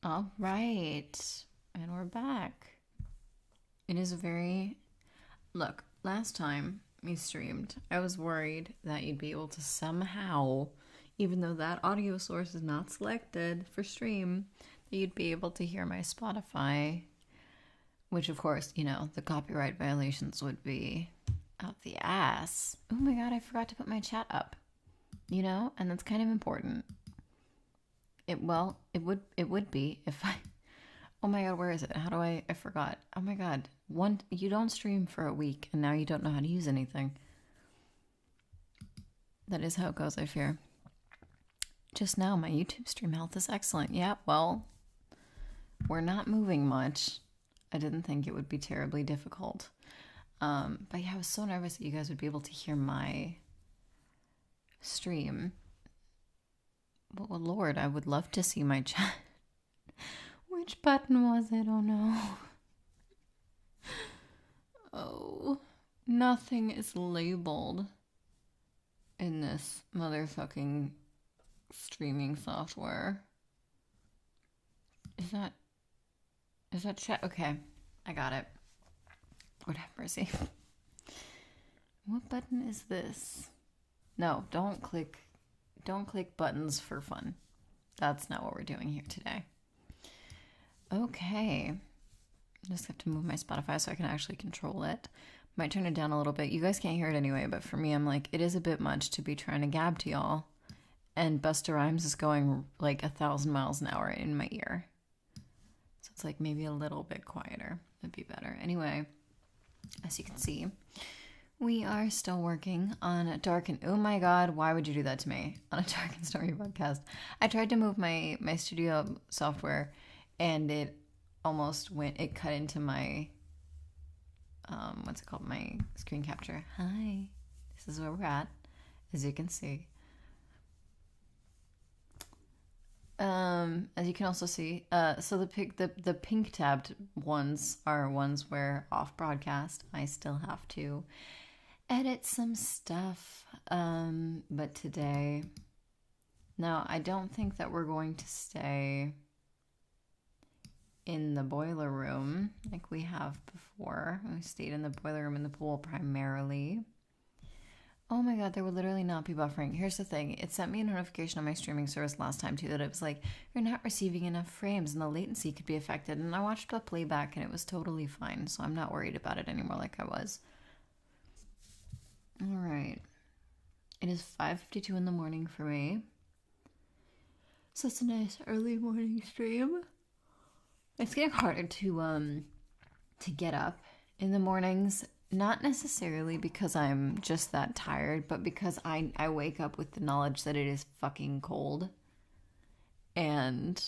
All right. And we're back. It is a very. Look, last time we streamed, I was worried that you'd be able to somehow, even though that audio source is not selected for stream, that you'd be able to hear my Spotify, which, of course, the copyright violations would be out the ass. Oh my god, I forgot to put my chat up. And that's kind of important. It would be if I. Oh my god, where is it? How do I forgot. Oh my god. You don't stream for a week and now you don't know how to use anything. That is how it goes, I fear. Just now my YouTube stream health is excellent. Yeah, well, we're not moving much. I didn't think it would be terribly difficult. But yeah, I was so nervous that you guys would be able to hear my stream. Well, Lord, I would love to see my chat. Which button was it? Oh no. Oh, nothing is labeled in this motherfucking streaming software. Is that chat? Okay, I got it. Lord have mercy. What button is this? No, don't click buttons for fun. That's not what we're doing here today. Okay. I just have to move my Spotify so I can actually control it. Might turn it down a little bit. You guys can't hear it anyway, but for me, I'm like, it is a bit much to be trying to gab to y'all. And Busta Rhymes is going like 1,000 miles an hour in my ear. So it's like maybe a little bit quieter. That'd be better. Anyway, as you can see, we are still working on a dark and... Oh my god, why would you do that to me? On a Dark and Stormy podcast. I tried to move my studio software and it almost it cut into my... what's it called? My screen capture. Hi. This is where we're at, as you can see. As you can also see, so the pink tabbed ones are ones where off broadcast I still have to edit some stuff. But today, no, I don't think that we're going to stay in the boiler room like we have before. We stayed in the boiler room in the pool primarily. Oh my god, there would literally not be buffering. Here's the thing. It sent me a notification on my streaming service last time too that it was like, you're not receiving enough frames and the latency could be affected. And I watched the playback and it was totally fine. So I'm not worried about it anymore like I was. All right. It is 5:52 in the morning for me. So it's a nice early morning stream. It's getting harder to get up in the mornings. Not necessarily because I'm just that tired, but because I wake up with the knowledge that it is fucking cold. And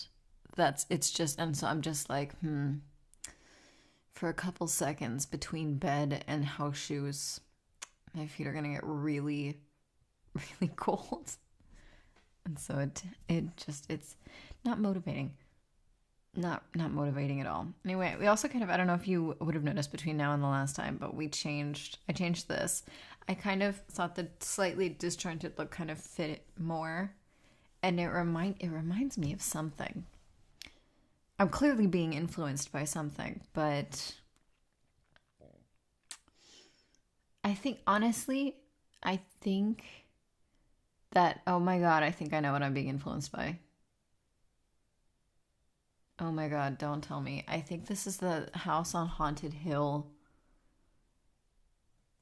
and so I'm just like, for a couple seconds between bed and house shoes, my feet are gonna get really, really cold. And so it's not motivating. Not motivating at all. Anyway, we also kind of, I don't know if you would have noticed between now and the last time, but I changed this. I kind of thought the slightly disjointed look kind of fit it more. And it reminds me of something. I'm clearly being influenced by something, but I think that, oh my god, I think I know what I'm being influenced by. Oh my god, don't tell me. I think this is the House on Haunted Hill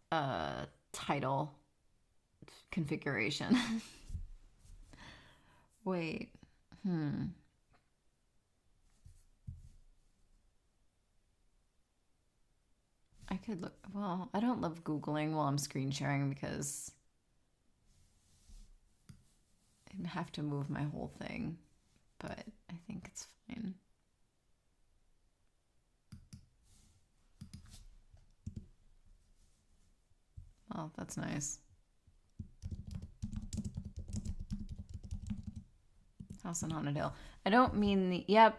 title configuration. Wait. I could look. Well, I don't love Googling while I'm screen sharing because I'd have to move my whole thing. But I think it's fine. Oh, that's nice. House on Haunted Hill. I don't mean the... Yep.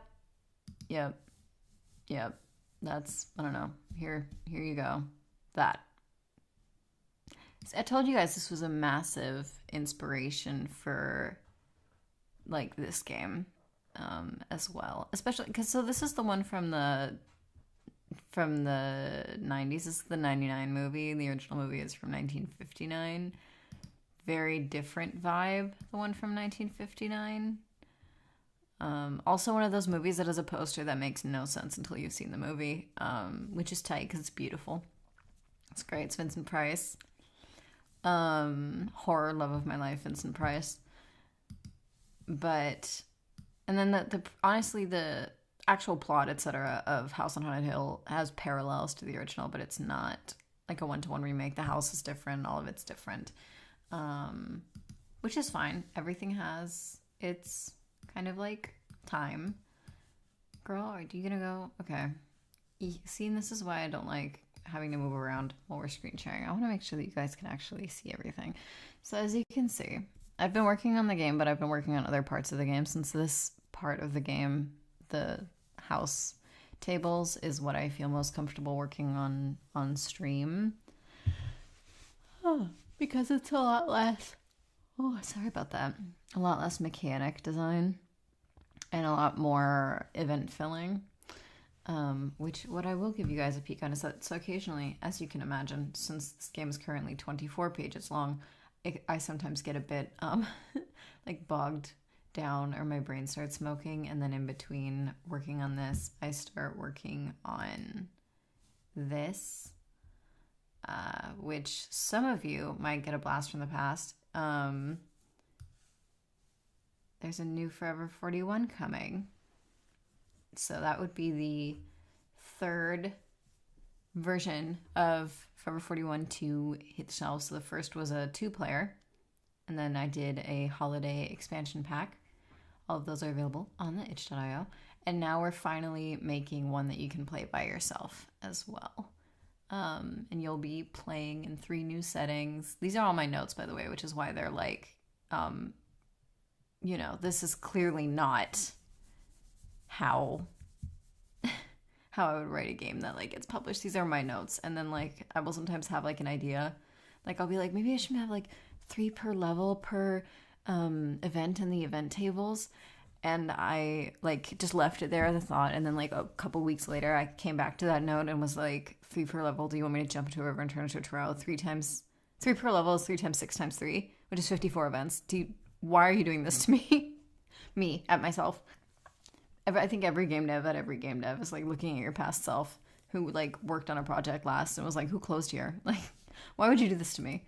That's... I don't know. Here you go. That. I told you guys this was a massive inspiration for, like, this game. as well, especially because this is the one from the 90s. This is the 99 movie. The original movie is from 1959. Very different vibe, the one from 1959. Also one of those movies that has a poster that makes no sense until you've seen the movie, which is tight because it's beautiful. It's great. It's Vincent Price. Horror love of my life, Vincent Price. But, and then the honestly, the actual plot, etc., of House on Haunted Hill has parallels to the original, but it's not like a one-to-one remake. The house is different. All of it's different. Which is fine. Everything has its kind of like time. Girl, are you gonna go? Okay. See, and this is why I don't like having to move around while we're screen sharing. I want to make sure that you guys can actually see everything. So as you can see, I've been working on the game, but I've been working on other parts of the game since this part of the game, the house tables, is what I feel most comfortable working on stream. Oh, because it's a lot less, sorry about that, a lot less mechanic design and a lot more event filling, which what I will give you guys a peek on is that, so occasionally, as you can imagine, since this game is currently 24 pages long, I sometimes get a bit like bogged down, or my brain starts smoking, and then in between working on this, I start working on this, which some of you might get a blast from the past. There's a new Forever 41 coming. So that would be the third version of Forever 41 to hit the shelves. So the first was a 2-player, and then I did a holiday expansion pack. All of those are available on the itch.io. And now we're finally making one that you can play by yourself as well. And you'll be playing in 3 new settings. These are all my notes, by the way, which is why they're like, this is clearly not how I would write a game that like gets published. These are my notes. And then like I will sometimes have like an idea. Like I'll be like, maybe I should have like 3 per level per event in the event tables. And I like just left it there as a thought. And then like a couple weeks later, I came back to that note and was like, 3 per level. Do you want me to jump into a river and turn into a Taro? 3 per level is 3 times 6 times 3, which is 54 events. Why are you doing this to me? Me, at myself. I think every game dev is like looking at your past self who like worked on a project last and was like, who closed here? Like, why would you do this to me?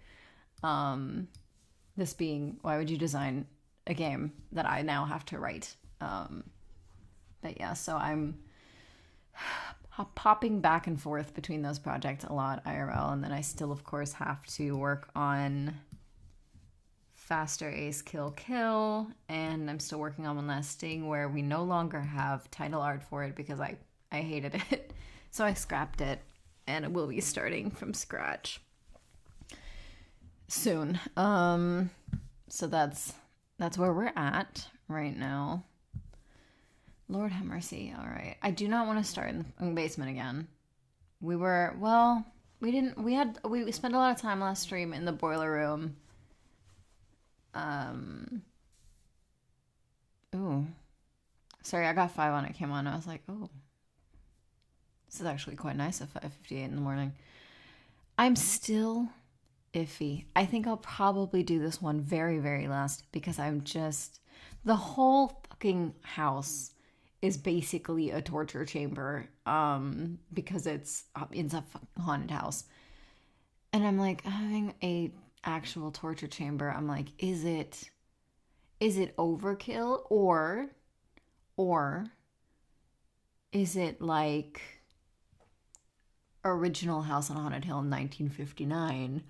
This being, why would you design a game that I now have to write? But yeah, so I'm popping back and forth between those projects a lot, IRL, and then I still, of course, have to work on Faster Ace Kill, and I'm still working on One Last Sting, where we no longer have title art for it because I hated it. So I scrapped it, and we'll be starting from scratch soon. So that's where we're at right now. Lord have mercy. All right. I do not want to start in the basement again. We spent a lot of time last stream in the boiler room. Ooh. Sorry, I got 5 on it. Came on. I was like, oh. This is actually quite nice at 5:58 in the morning. I'm still iffy. I think I'll probably do this one very, very last because the whole fucking house is basically a torture chamber, because it's a haunted house. And I'm like, having a actual torture chamber, I'm like, is it overkill or is it like original House on Haunted Hill in 1959,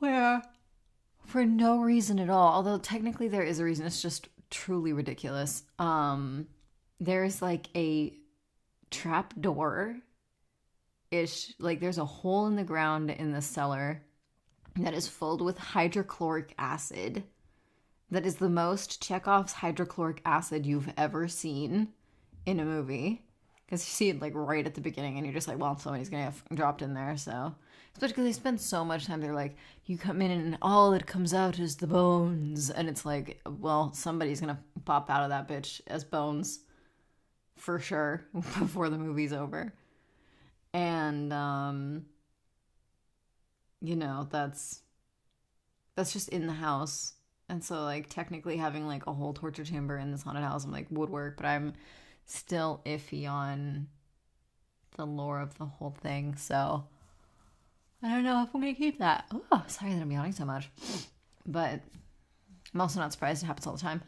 where for no reason at all, although technically there is a reason, it's just truly ridiculous, there's like a trap door ish, like there's a hole in the ground in the cellar that is filled with hydrochloric acid. That is the most Chekhov's hydrochloric acid you've ever seen in a movie. Because you see it like right at the beginning, and you're just like, well, somebody's gonna get dropped in there. So, especially because they spend so much time. They're like, you come in and all that comes out is the bones, and it's like, well, somebody's gonna pop out of that bitch as bones, for sure, before the movie's over. And you know, that's just in the house. And so, like, technically having, like, a whole torture chamber in this haunted house, I'm like, would work, but I'm still iffy on the lore of the whole thing, so I don't know if I'm gonna keep that. Oh, sorry that I'm yawning so much. But I'm also not surprised. It happens all the time.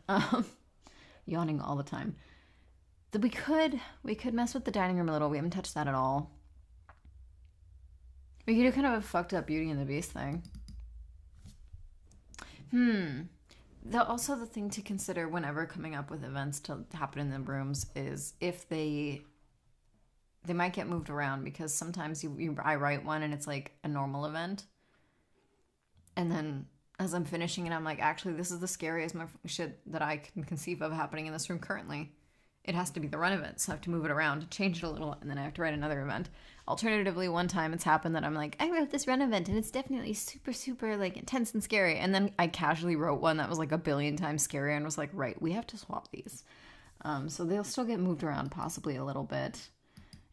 Yawning all the time. We could mess with the dining room a little. We haven't touched that at all. We could do kind of a fucked up Beauty and the Beast thing. Also, the thing to consider whenever coming up with events to happen in the rooms is if they might get moved around, because sometimes I write one and it's like a normal event, and then as I'm finishing it, I'm like, actually, this is the scariest shit that I can conceive of happening in this room currently. It has to be the run event, so I have to move it around, change it a little, and then I have to write another event. Alternatively, one time it's happened that I'm like, I wrote this run event, and it's definitely super, super, like, intense and scary. And then I casually wrote one that was, like, a billion times scarier and was like, right, we have to swap these. So they'll still get moved around possibly a little bit.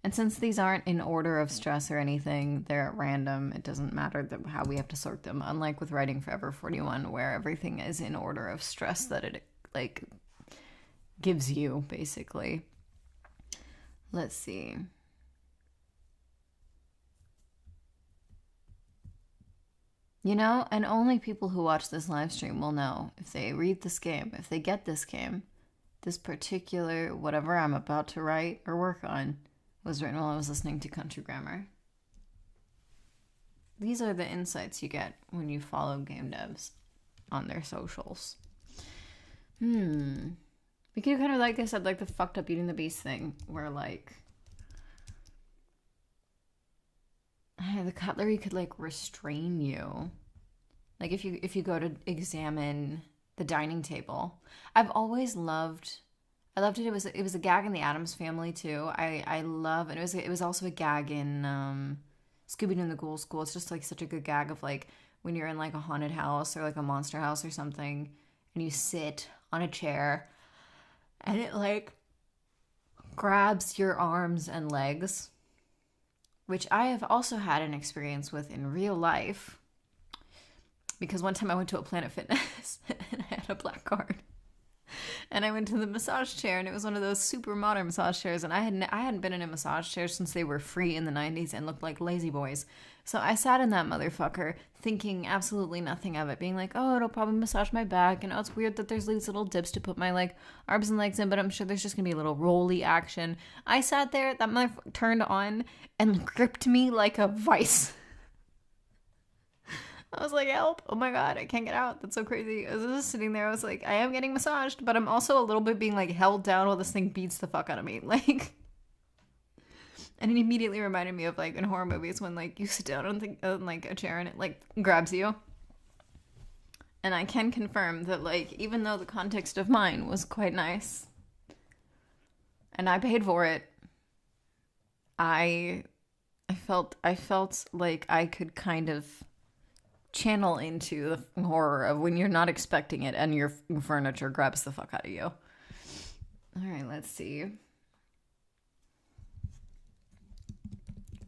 And since these aren't in order of stress or anything, they're at random. It doesn't matter how we have to sort them. Unlike with writing Forever 41, where everything is in order of stress that it, like, gives you, basically. Let's see. You know, and only people who watch this live stream will know if they read this game, if they get this game, this particular whatever I'm about to write or work on was written while I was listening to country grammar. These are the insights you get when you follow game devs on their socials. We could kind of, like I said, like the fucked up Eating the Beast thing, where like the cutlery could like restrain you. Like if you go to examine the dining table. I've always loved. I loved it. It was a gag in the Addams Family too. I love, and it was also a gag in Scooby-Doo and the Ghoul School. It's just like such a good gag of like when you're in like a haunted house or like a monster house or something, and you sit on a chair. And it, like, grabs your arms and legs, which I have also had an experience with in real life. Because one time I went to a Planet Fitness and I had a black card. And I went to the massage chair, and it was one of those super modern massage chairs. And I hadn't been in a massage chair since they were free in the 90s and looked like lazy boys. So I sat in that motherfucker thinking absolutely nothing of it, being like, oh, it'll probably massage my back. And oh, it's weird that there's these little dips to put my like arms and legs in, but I'm sure there's just going to be a little rolly action. I sat there, that motherfucker turned on and gripped me like a vice. I was like, help. Oh my God, I can't get out. That's so crazy. I was just sitting there. I was like, I am getting massaged, but I'm also a little bit being like held down while this thing beats the fuck out of me. Like, and it immediately reminded me of like in horror movies when like you sit down on like a chair and it like grabs you. And I can confirm that like, even though the context of mine was quite nice and I paid for it, I felt like I could kind of channel into the horror of when you're not expecting it and your furniture grabs the fuck out of you. All right, let's see.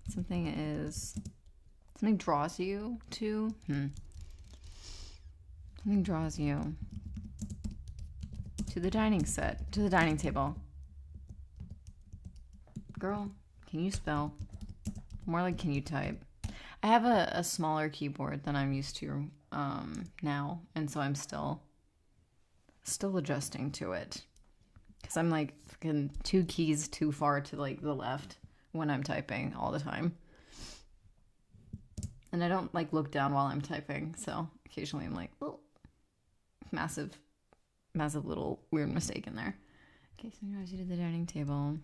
Something draws you to. Something draws you to the dining table. Girl, can you spell? More like, can you type? I have a smaller keyboard than I'm used to now, and so I'm still adjusting to it. Because I'm like fucking 2 keys too far to like the left when I'm typing all the time. And I don't like look down while I'm typing, so occasionally I'm like, oh, massive little weird mistake in there. Okay, so now you did the dining table.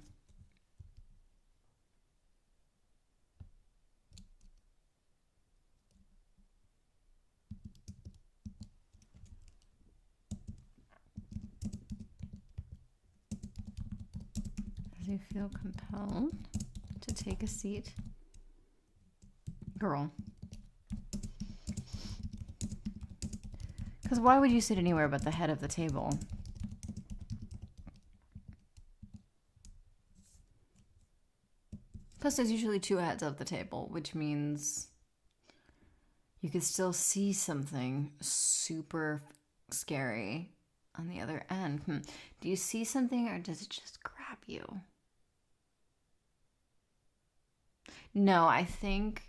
you feel compelled to take a seat? Girl. Because why would you sit anywhere but the head of the table? Plus, there's usually two heads of the table, which means you could still see something super scary on the other end. Do you see something or does it just grab you? No, I think...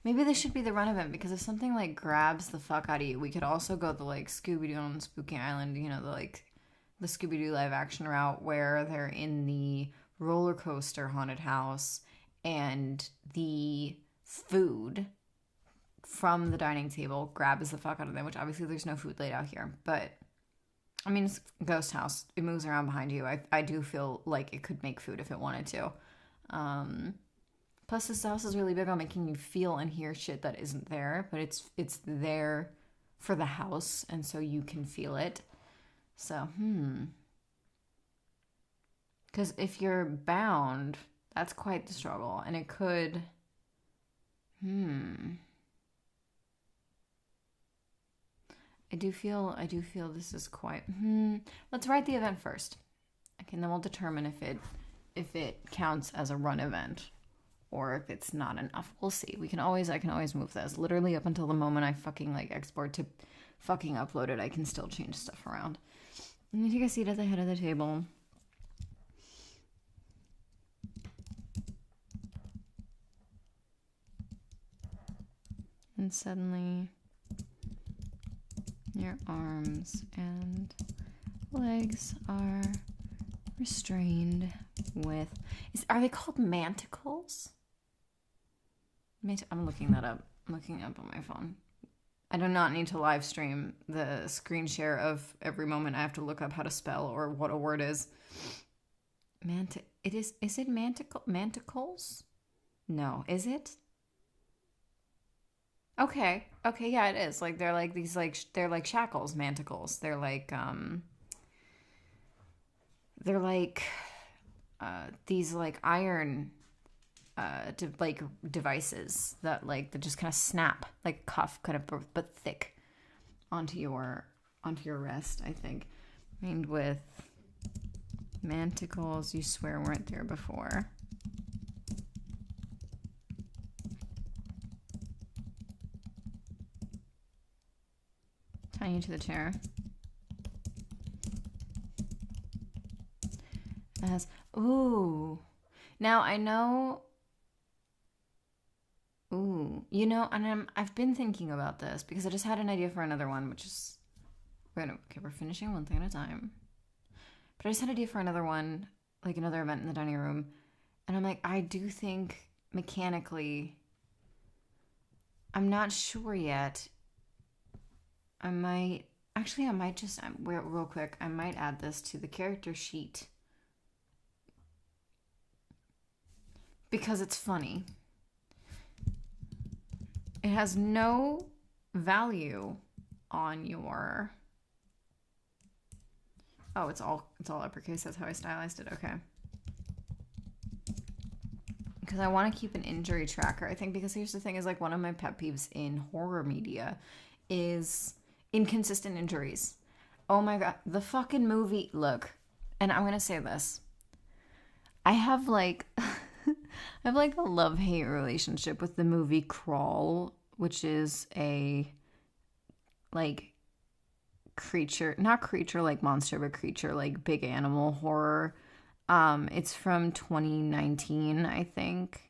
Maybe this should be the run event, because if something like grabs the fuck out of you, we could also go the like Scooby-Doo on Spooky Island, you know, the Scooby-Doo live action route where they're in the roller coaster haunted house and the food from the dining table grabs the fuck out of them, which obviously there's no food laid out here, but I mean, it's a ghost house. It moves around behind you. I do feel like it could make food if it wanted to. Plus, this house is really big on making you feel and hear shit that isn't there, but it's there for the house, and so you can feel it. So, because if you're bound, that's quite the struggle, and it could... I do feel this is quite... Let's write the event first. Okay, and then we'll determine if it counts as a run event or if it's not enough. We'll see. I can always move this. Literally up until the moment I fucking like export to fucking upload it, I can still change stuff around. And you take a seat at the head of the table. And suddenly your arms and legs are restrained with... Are they called manticles? I'm looking that up. I'm looking up on my phone. I do not need to live stream the screen share of every moment I have to look up how to spell or what a word is. Is it manticles? No, is it? Okay, yeah, it is. Like, they're like these, like, they're like shackles, manticles. They're like these, like, iron, devices that just kind of snap, like cuff, kind of, but thick, onto your wrist, I think. Made with manticles you swear weren't there before. Tie you to the chair. It has... Ooh. Now, I know... Ooh. You know, and I've been thinking about this because I just had an idea for another one, which is... we're finishing one thing at a time. But I just had an idea for another one, like another event in the dining room. And I'm like, I do think mechanically... I'm not sure yet. I might just, real quick, I might add this to the character sheet. Because it's funny. It has no value on your... Oh, it's all uppercase. That's how I stylized it. Okay. Because I want to keep an injury tracker. I think because here's the thing is, like, one of my pet peeves in horror media is... inconsistent injuries. Oh my god, the fucking movie... Look, and I'm gonna say this. I have like a love-hate relationship with the movie Crawl, which is a like creature, not creature like monster, but creature like big animal horror. It's from 2019, I think.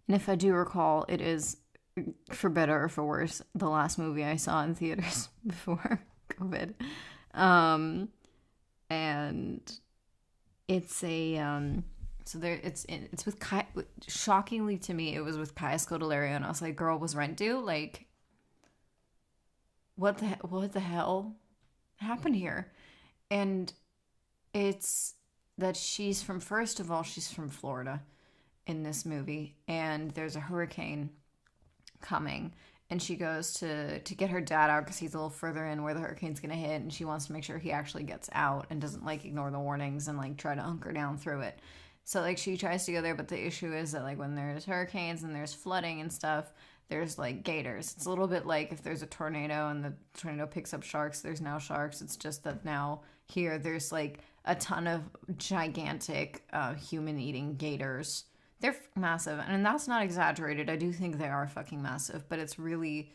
And if I do recall, it is, for better or for worse, the last movie I saw in theaters before COVID. And it's a so there it's with Kai. Shockingly to me, it was with Kaya Scodelario, and I was like, girl, was rent due? Like, what the hell happened here? And it's that she's from, first of all, she's from Florida in this movie, and there's a hurricane coming, and she goes to get her dad out because he's a little further in where the hurricane's gonna hit, and she wants to make sure he actually gets out and doesn't like ignore the warnings and like try to hunker down through it. So like she tries to go there, but the issue is that like when there's hurricanes and there's flooding and stuff, there's like gators. It's a little bit like if there's a tornado and the tornado picks up sharks, there's now sharks. It's just that now here there's like a ton of gigantic human eating gators. They're massive, and that's not exaggerated. I do think they are fucking massive, but it's really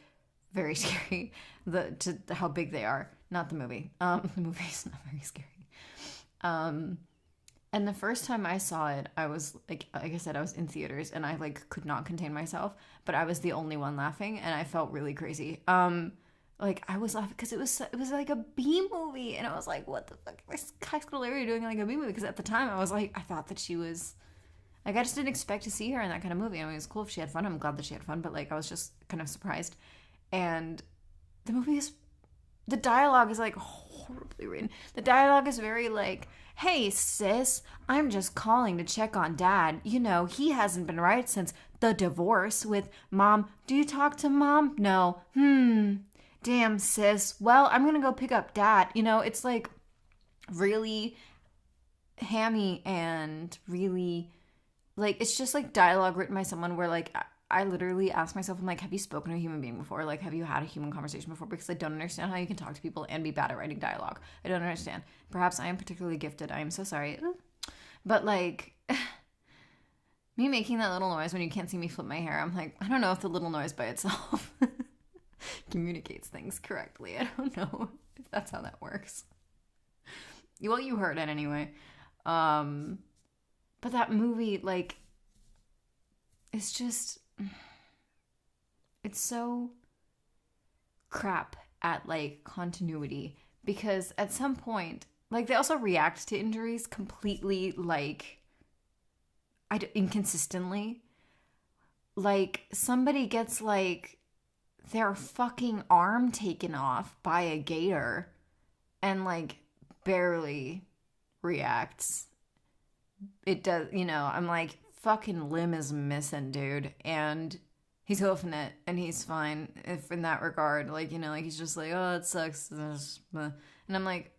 very scary to how big they are. Not the movie. The movie's not very scary. And the first time I saw it, I was like I said, I was in theaters, and I like could not contain myself, but I was the only one laughing, and I felt really crazy. Like I was laughing because it was like a B movie, and I was like, what the fuck is High School Larry doing like a B movie? Because at the time I was like, I thought that she was. Like, I just didn't expect to see her in that kind of movie. I mean, it was cool if she had fun. I'm glad that she had fun, but, like, I was just kind of surprised. And the dialogue is, like, horribly written. The dialogue is very, like, hey, sis, I'm just calling to check on dad. You know, he hasn't been right since the divorce with mom. Do you talk to mom? No. Damn, sis. Well, I'm gonna go pick up dad. You know, it's, like, really hammy and really... Like, it's just, like, dialogue written by someone where, like, I literally ask myself, I'm like, have you spoken to a human being before? Like, have you had a human conversation before? Because I don't understand how you can talk to people and be bad at writing dialogue. I don't understand. Perhaps I am particularly gifted. I am so sorry. But, like, me making that little noise when you can't see me flip my hair, I'm like, I don't know if the little noise by itself communicates things correctly. I don't know if that's how that works. Well, you heard it anyway. But that movie, like, it's just, it's so crap at, like, continuity. Because at some point, like, they also react to injuries completely, like, inconsistently. Like, somebody gets, like, their fucking arm taken off by a gator and, like, barely reacts. It does, you know, I'm like, fucking limb is missing, dude, and he's hoofing it, and he's fine, if in that regard, like, you know, like, he's just like, oh, it sucks, and I'm like,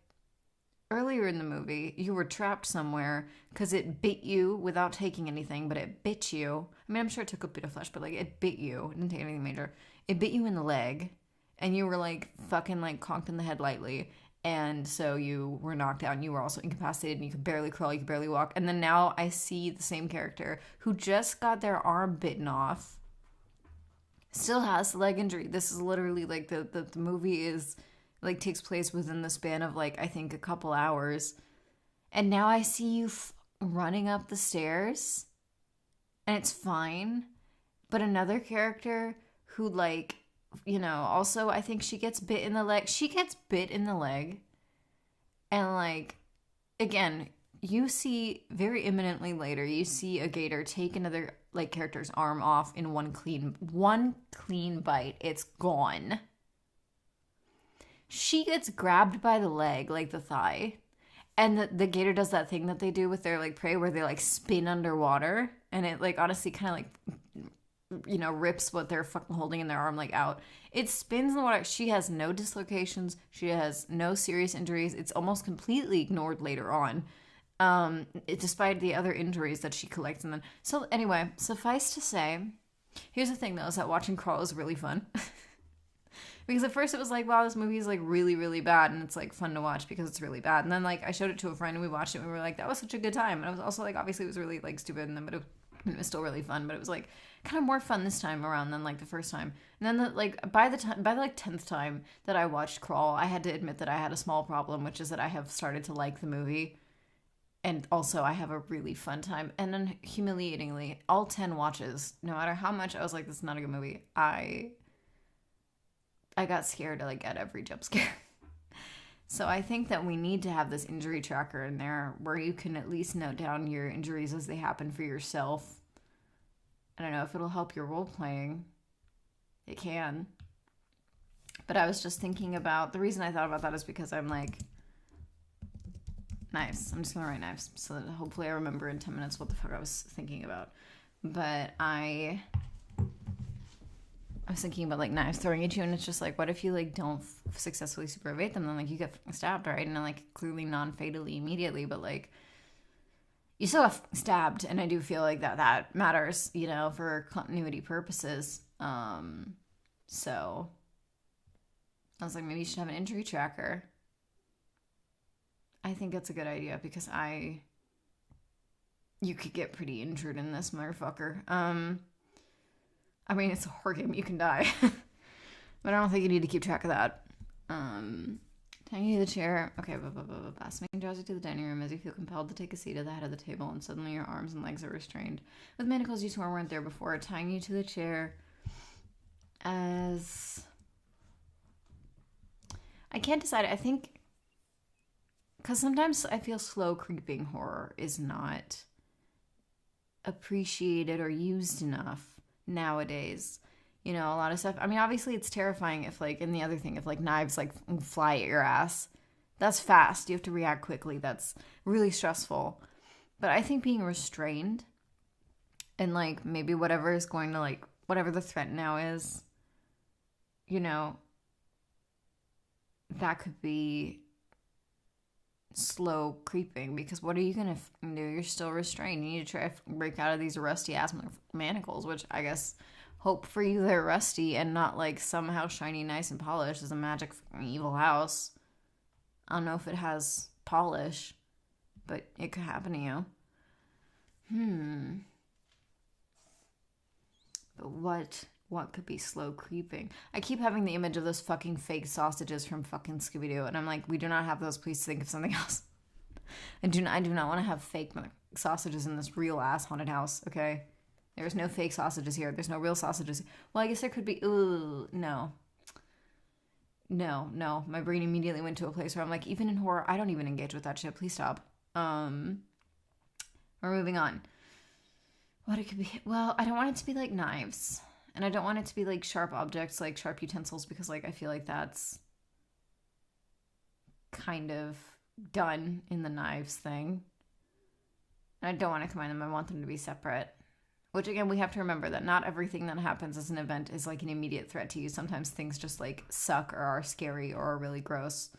earlier in the movie, you were trapped somewhere, because it bit you without taking anything, but it bit you, I mean, I'm sure it took a bit of flesh, but, like, it bit you, it didn't take anything major, it bit you in the leg, and you were, like, fucking, like, conked in the head lightly, and so you were knocked out and you were also incapacitated and you could barely crawl, you could barely walk. And then now I see the same character who just got their arm bitten off, still has leg injury. This is literally like the movie is like takes place within the span of like, I think a couple hours. And now I see you running up the stairs and it's fine. But another character who like, you know, also I think she gets bit in the leg. She gets bit in the leg. And like, again, you see very imminently later, you see a gator take another like character's arm off in one clean bite. It's gone. She gets grabbed by the leg, like the thigh. And the gator does that thing that they do with their like prey where they like spin underwater. And it like honestly kind of like, you know, rips what they're fucking holding in their arm like out. It spins in the water. She has no dislocations. She has no serious injuries. It's almost completely ignored later on, despite the other injuries that she collects. And then, so anyway, suffice to say, here's the thing though, is that watching Crawl is really fun. Because at first it was like, wow, this movie is like really, really bad, and it's like fun to watch because it's really bad. And then like I showed it to a friend and we watched it and we were like, that was such a good time. And it was also like, obviously it was really like stupid, and then but it was still really fun, but it was like kind of more fun this time around than like the first time. And then by the 10th time that I watched Crawl, I had to admit that I had a small problem, which is that I have started to like the movie, and also I have a really fun time. And then humiliatingly, all 10 watches, no matter how much I was like, this is not a good movie, I got scared like at every jump scare. So I think that we need to have this injury tracker in there where you can at least note down your injuries as they happen for yourself. I don't know if it'll help your role playing. It can. But I was just thinking about, the reason I thought about that is because I'm like, knives. I'm just going to write knives so that hopefully I remember in 10 minutes what the fuck I was thinking about. But I was thinking about like knives throwing at you, and it's just like, what if you like don't successfully super evade them? Then like you get stabbed, right? And then, like clearly non-fatally immediately, but like you still got stabbed, and I do feel like that matters, you know, for continuity purposes. So I was like, maybe you should have an injury tracker. I think that's a good idea because you could get pretty injured in this motherfucker. I mean, it's a horror game. You can die. But I don't think you need to keep track of that. Tying you to the chair. Okay, Making Drowsy to the dining room as you feel compelled to take a seat at the head of the table, and suddenly your arms and legs are restrained with manacles you swore weren't there before. Tying you to the chair as... I can't decide. I think... Because sometimes I feel slow creeping horror is not appreciated or used enough nowadays. You know, a lot of stuff. I mean, obviously it's terrifying if like, and the other thing, if like knives like fly at your ass, that's fast. You have to react quickly. That's really stressful. But I think being restrained and like maybe whatever is going to like, whatever the threat now is, you know, that could be slow creeping, because what are you going to do? You're still restrained. You need to try to break out of these rusty ass manacles, which I guess... hope for you they're rusty and not like somehow shiny, nice, and polished as a magic evil house. I don't know if it has polish, but it could happen to you. But what could be slow creeping? I keep having the image of those fucking fake sausages from fucking Scooby-Doo, and I'm like, we do not have those. Please think of something else. I do not want to have fake sausages in this real ass haunted house, okay? There's no fake sausages here. There's no real sausages. Well, I guess there could be... Ooh, no. No. My brain immediately went to a place where I'm like, even in horror, I don't even engage with that shit. Please stop. We're moving on. What it could be... Well, I don't want it to be like knives. And I don't want it to be like sharp objects, like sharp utensils, because like I feel like that's kind of done in the knives thing. And I don't want to combine them. I want them to be separate. Which, again, we have to remember that not everything that happens as an event is, like, an immediate threat to you. Sometimes things just, like, suck or are scary or are really gross.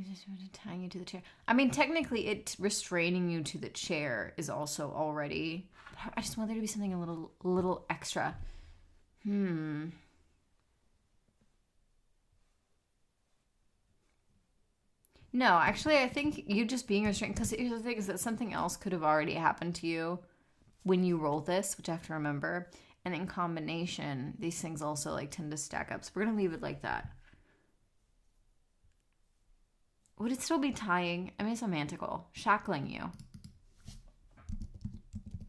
Just tying you to the chair. I mean, technically, it restraining you to the chair is also already... I just want there to be something a little extra. No, actually, I think you just being restrained, because here's the thing, is that something else could have already happened to you when you roll this, which I have to remember. And in combination, these things also like tend to stack up. So we're going to leave it like that. Would it still be tying? I mean, it's semantical. Shackling you.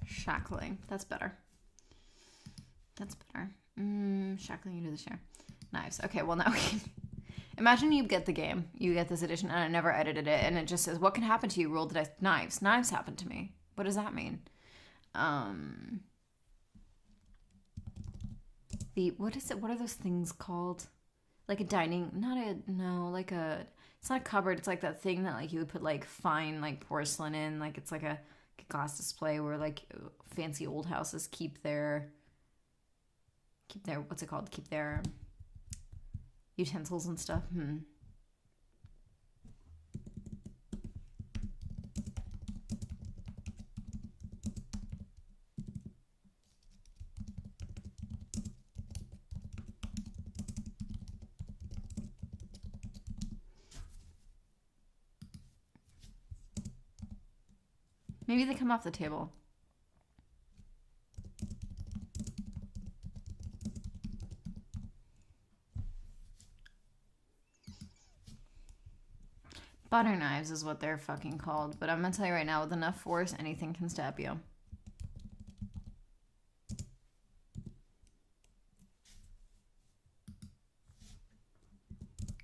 Shackling. That's better. Shackling you to the chair. Knives. Okay, well now we can... Imagine you get the game, you get this edition, and I never edited it, and it just says, what can happen to you? Roll the dice. Knives. Knives happen to me. What does that mean? What is it? What are those things called? Like a dining, it's not a cupboard. It's like that thing that like you would put like fine like porcelain in. Like it's like a glass display where like fancy old houses keep their, what's it called? Keep their utensils and stuff. Maybe they come off the table. Butter knives is what they're fucking called, but I'm gonna tell you right now, with enough force, anything can stab you.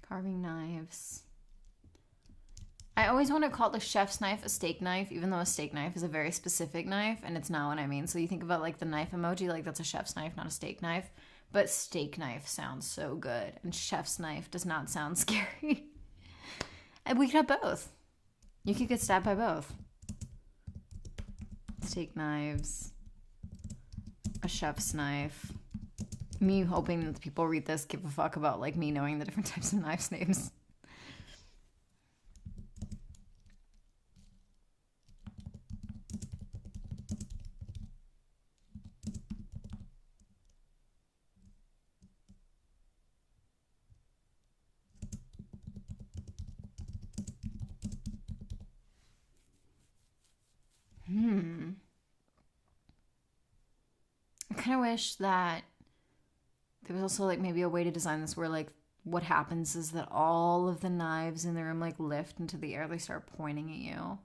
Carving knives. I always want to call the chef's knife a steak knife, even though a steak knife is a very specific knife, and it's not what I mean. So you think about like the knife emoji, like that's a chef's knife, not a steak knife. But steak knife sounds so good, and chef's knife does not sound scary. And we could have both. You could get stabbed by both. Steak knives. A chef's knife. Me hoping that the people read this give a fuck about like me knowing the different types of knives names. I kind of wish that there was also like maybe a way to design this where like what happens is that all of the knives in the room like lift into the air. They start pointing at you.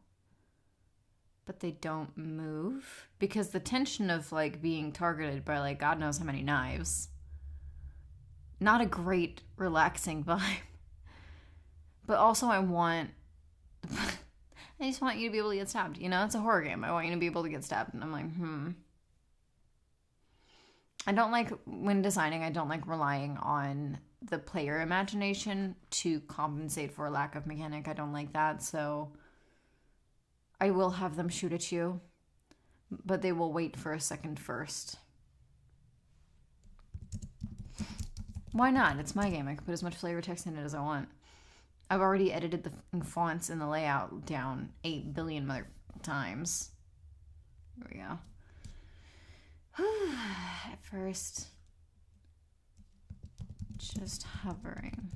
But they don't move. Because the tension of like being targeted by like God knows how many knives. Not a great relaxing vibe. But also I just want you to be able to get stabbed. You know, it's a horror game. I want you to be able to get stabbed. And I'm like, I don't like, when designing, I don't like relying on the player imagination to compensate for a lack of mechanic. I don't like that, so I will have them shoot at you, but they will wait for a second first. Why not? It's my game. I can put as much flavor text in it as I want. I've already edited the fonts and the layout down 8 billion other times. Here we go. At first, just hovering.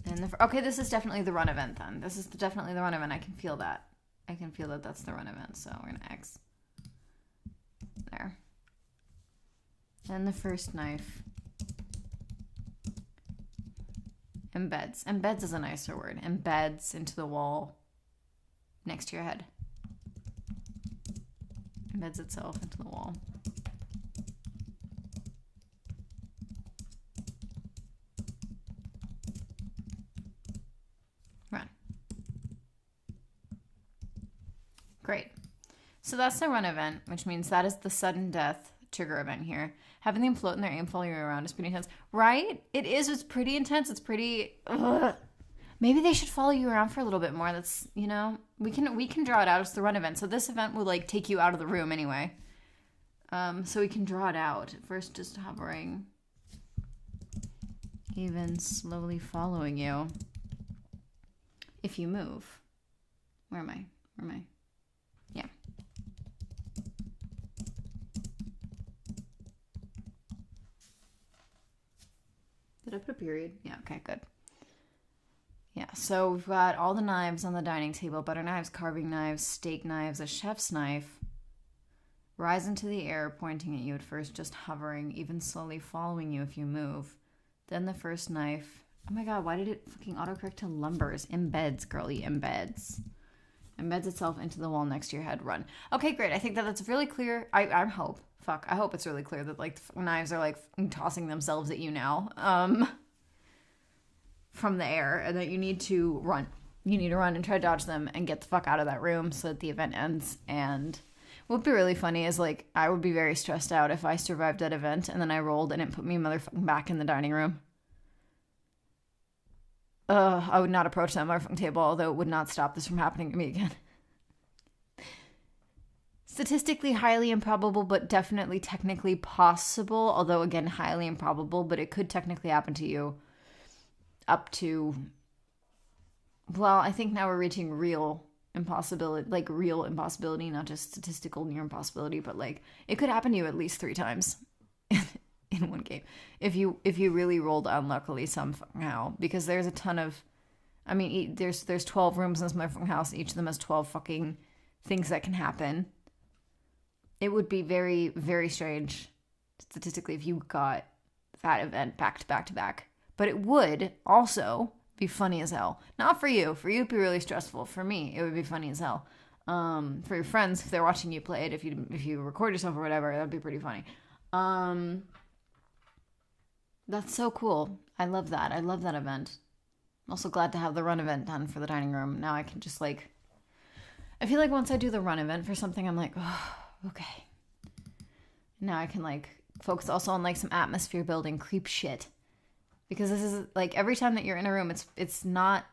And okay, this is definitely the run event then. This is definitely the run event. I can feel that. I can feel that that's the run event. So we're gonna X. There. Then the first knife. Embeds. Embeds is a nicer word. Embeds into the wall next to your head. Embeds itself into the wall. Run. Great. So that's the run event, which means that is the sudden death trigger event here. Having them float in their aim following you around is pretty intense. Right? It is. It's pretty intense. It's pretty... Ugh. Maybe they should follow you around for a little bit more. That's, you know, we can draw it out. It's the run event. So this event will like take you out of the room anyway. So we can draw it out. First just hovering. Even slowly following you. If you move. Where am I? Yeah. Did I put a period? Yeah, okay, good. Yeah, so we've got all the knives on the dining table. Butter knives, carving knives, steak knives, a chef's knife. Rise into the air, pointing at you at first, just hovering, even slowly following you if you move. Then the first knife. Oh my god, why did it fucking autocorrect to lumbers? Embeds, girly, embeds. Embeds itself into the wall next to your head. Run. Okay, great. I think that's really clear. I hope. I hope it's really clear that like the knives are like tossing themselves at you now. From the air, and that you need to run. You need to run and try to dodge them and get the fuck out of that room so that the event ends. And what would be really funny is like I would be very stressed out if I survived that event and then I rolled and it put me motherfucking back in the dining room. I would not approach that motherfucking table, although it would not stop this from happening to me again. Statistically highly improbable, but definitely technically possible. Although again, highly improbable, but it could technically happen to you. Up to, well, I think now we're reaching real impossibility, not just statistical near impossibility, but like it could happen to you at least 3 times in one game if you really rolled unluckily somehow, because there's a ton of, I mean, there's 12 rooms in this motherfucking house. Each of them has 12 fucking things that can happen. It would be very, very strange statistically if you got that event back to back to back. But it would also be funny as hell. Not for you. For you, it'd be really stressful. For me, it would be funny as hell. For your friends, if they're watching you play it, if you record yourself or whatever, that'd be pretty funny. That's so cool. I love that. I love that event. I'm also glad to have the run event done for the dining room. Now I can just like... I feel like once I do the run event for something, I'm like, oh, okay. Now I can like focus also on like some atmosphere building creep shit. Because this is like every time that you're in a room, it's not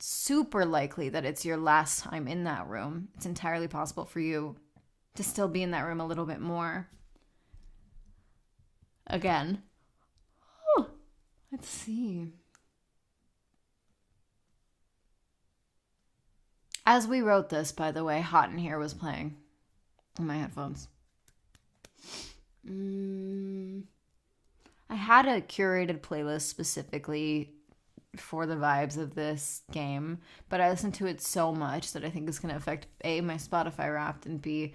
super likely that it's your last time in that room. It's entirely possible for you to still be in that room a little bit more. Again. Oh, let's see. As we wrote this, by the way, Hot in Here was playing on my headphones. I had a curated playlist specifically for the vibes of this game, but I listened to it so much that I think it's going to affect A, my Spotify Wrapped, and B,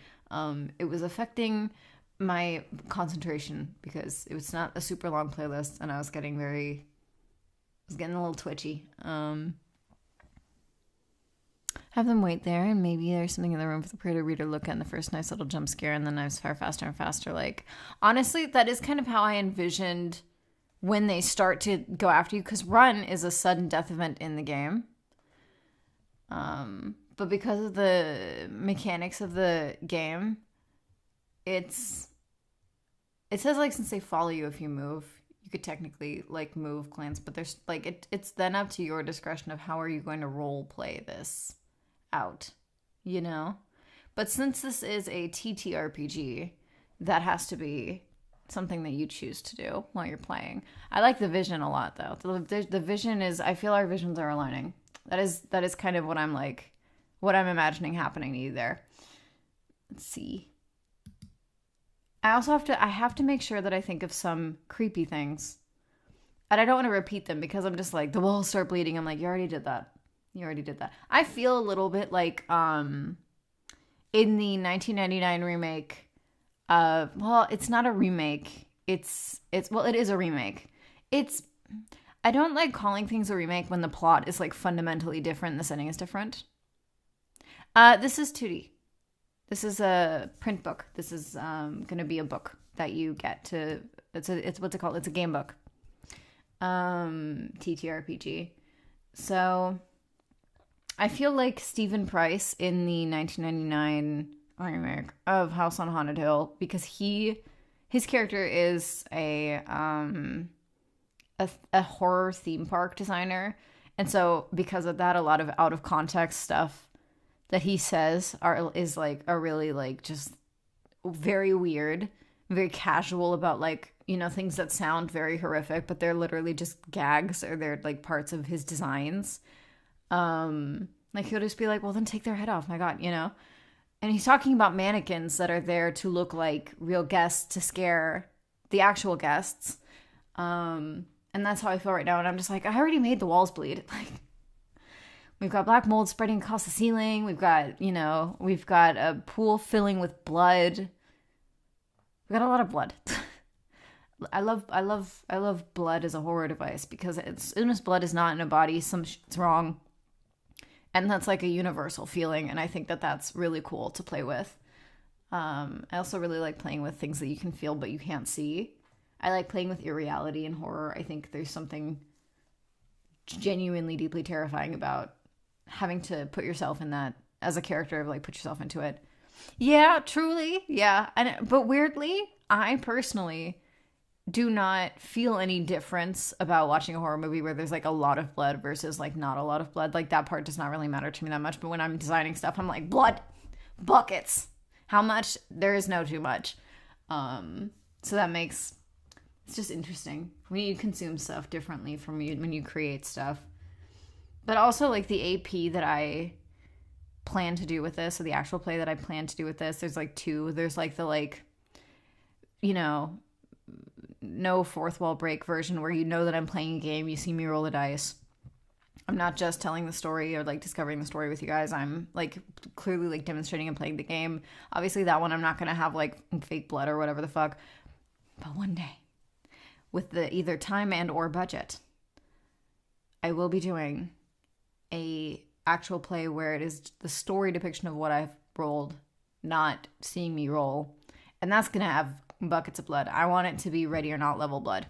it was affecting my concentration because it was not a super long playlist and I was getting a little twitchy. Have them wait there, and maybe there's something in the room for the player to read or look at in the first nice little jump scare, and the knives fire faster and faster. Like, honestly, that is kind of how I envisioned when they start to go after you, because run is a sudden death event in the game. But because of the mechanics of the game, it says, like, since they follow you if you move, you could technically, like, move clans, but there's, like, it's then up to your discretion of how are you going to role play this out, you know? But since this is a TTRPG, that has to be something that you choose to do while you're playing. I like the vision a lot, though. The vision is, I feel our visions are aligning. That is kind of what I'm imagining happening to you there. Let's see. I have to make sure that I think of some creepy things. And I don't want to repeat them because I'm just like, the walls start bleeding. I'm like, you already did that. I feel a little bit like in the 1999 remake of, well, it's not a remake. It is a remake. I don't like calling things a remake when the plot is like fundamentally different and the setting is different. This is 2D. This is a print book. This is going to be a book that you get to, it's what's it called? It's a game book. TTRPG. So I feel like Stephen Price in the 1999 remake of House on Haunted Hill, because his character is a horror theme park designer, and so because of that, a lot of out of context stuff that he says is like a really like just very weird, very casual about like, you know, things that sound very horrific, but they're literally just gags or they're like parts of his designs. Like he'll just be like, well, then take their head off, my God, you know? And he's talking about mannequins that are there to look like real guests to scare the actual guests. And that's how I feel right now. And I'm just like, I already made the walls bleed. Like, we've got black mold spreading across the ceiling. We've got a pool filling with blood. We've got a lot of blood. I love blood as a horror device because as soon as blood is not in a body, something's wrong. And that's like a universal feeling, and I think that that's really cool to play with. I also really like playing with things that you can feel but you can't see. I like playing with irreality in horror. I think there's something genuinely deeply terrifying about having to put yourself in that as a character, like put yourself into it. Yeah, truly. Yeah. But weirdly, I personally do not feel any difference about watching a horror movie where there's like a lot of blood versus like not a lot of blood. Like that part does not really matter to me that much. But when I'm designing stuff, I'm like, blood, buckets. How much? There is no too much. So that makes, it's just interesting when you consume stuff differently from when you create stuff. But also like the AP that I plan to do with this, or the actual play that I plan to do with this, there's like two. There's like the like, you know, no fourth wall break version where you know that I'm playing a game, you see me roll the dice. I'm not just telling the story or like discovering the story with you guys. I'm like clearly like demonstrating and playing the game. Obviously that one I'm not going to have like fake blood or whatever the fuck. But one day, with the either time and or budget, I will be doing a actual play where it is the story depiction of what I've rolled, not seeing me roll. And that's going to have buckets of blood. I want it to be ready or not level blood.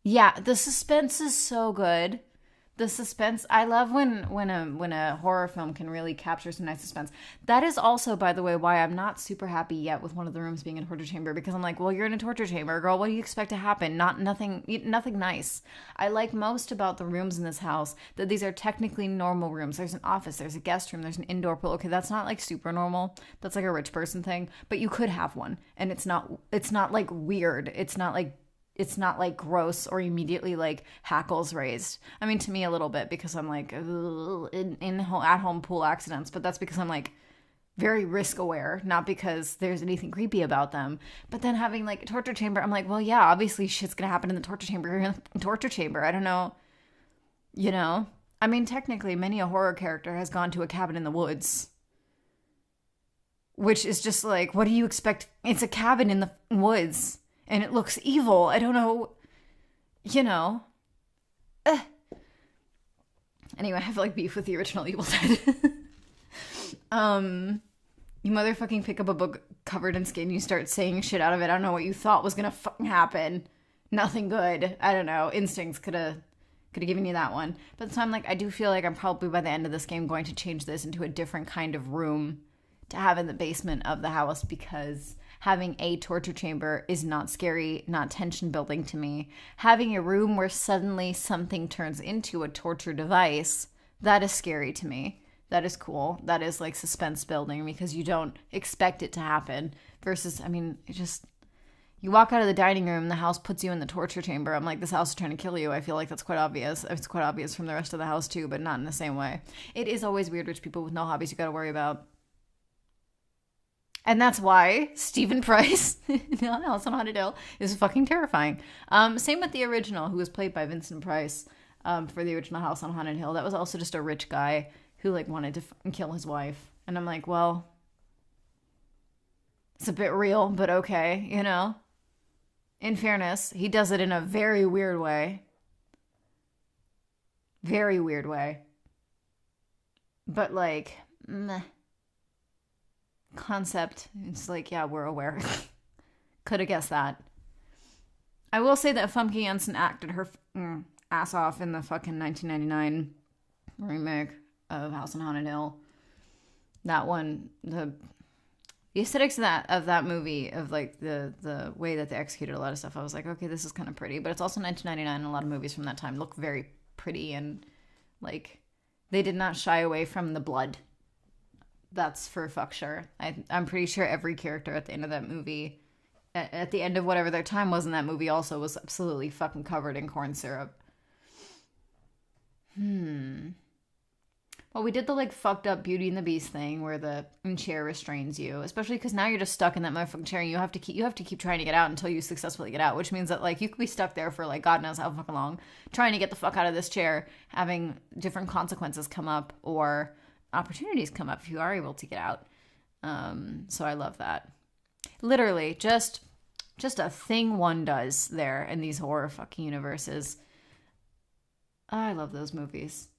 Yeah, the suspense is so good. The suspense. I love when a horror film can really capture some nice suspense. That is also, by the way, why I'm not super happy yet with one of the rooms being a torture chamber, because I'm like, well, you're in a torture chamber, girl. What do you expect to happen? Nothing nice. I like most about the rooms in this house that these are technically normal rooms. There's an office, there's a guest room, there's an indoor pool. Okay, that's not like super normal. That's like a rich person thing, but you could have one, and it's not like weird. It's not like gross or immediately like hackles raised. I mean, to me a little bit, because I'm like at home pool accidents, but that's because I'm like very risk aware, not because there's anything creepy about them. But then having like a torture chamber, I'm like, well, yeah, obviously shit's gonna happen in the torture chamber. You're in the torture chamber. I don't know, you know. I mean, technically, many a horror character has gone to a cabin in the woods, which is just like, what do you expect? It's a cabin in the woods. And it looks evil. I don't know. You know. Anyway, I have like beef with the original Evil Dead. You motherfucking pick up a book covered in skin. You start saying shit out of it. I don't know what you thought was gonna fucking happen. Nothing good. I don't know. Instincts could have given you that one. But so I'm like, I do feel like I'm probably by the end of this game going to change this into a different kind of room to have in the basement of the house, because having a torture chamber is not scary, not tension building to me. Having a room where suddenly something turns into a torture device, that is scary to me. That is cool. That is like suspense building, because you don't expect it to happen. Versus, I mean, you walk out of the dining room, the house puts you in the torture chamber. I'm like, this house is trying to kill you. I feel like that's quite obvious. It's quite obvious from the rest of the house too, but not in the same way. It is always weird, rich people with no hobbies you gotta worry about. And that's why Stephen Price on House on Haunted Hill is fucking terrifying. Same with the original, who was played by Vincent Price for the original House on Haunted Hill. That was also just a rich guy who like wanted to kill his wife. And I'm like, well, it's a bit real, but okay, you know. In fairness, he does it in a very weird way. Very weird way. But like, meh. Concept, it's like, yeah, we're aware. Could have guessed that. I will say that Famke Janssen acted her ass off in the fucking 1999 remake of House on Haunted Hill. That one, the aesthetics of that movie, of like the way that they executed a lot of stuff, I was like, okay, this is kind of pretty. But it's also 1999, and a lot of movies from that time look very pretty, and like they did not shy away from the blood. That's for fuck sure. I'm pretty sure every character at the end of that movie, at the end of whatever their time was in that movie, also was absolutely fucking covered in corn syrup. Well, we did the like fucked up Beauty and the Beast thing where the chair restrains you, especially because now you're just stuck in that motherfucking chair, and you have to keep trying to get out until you successfully get out, which means that like you could be stuck there for like God knows how fucking long, trying to get the fuck out of this chair, having different consequences come up or opportunities come up if you are able to get out. So I love that. Literally, just a thing one does there in these horror fucking universes. I love those movies.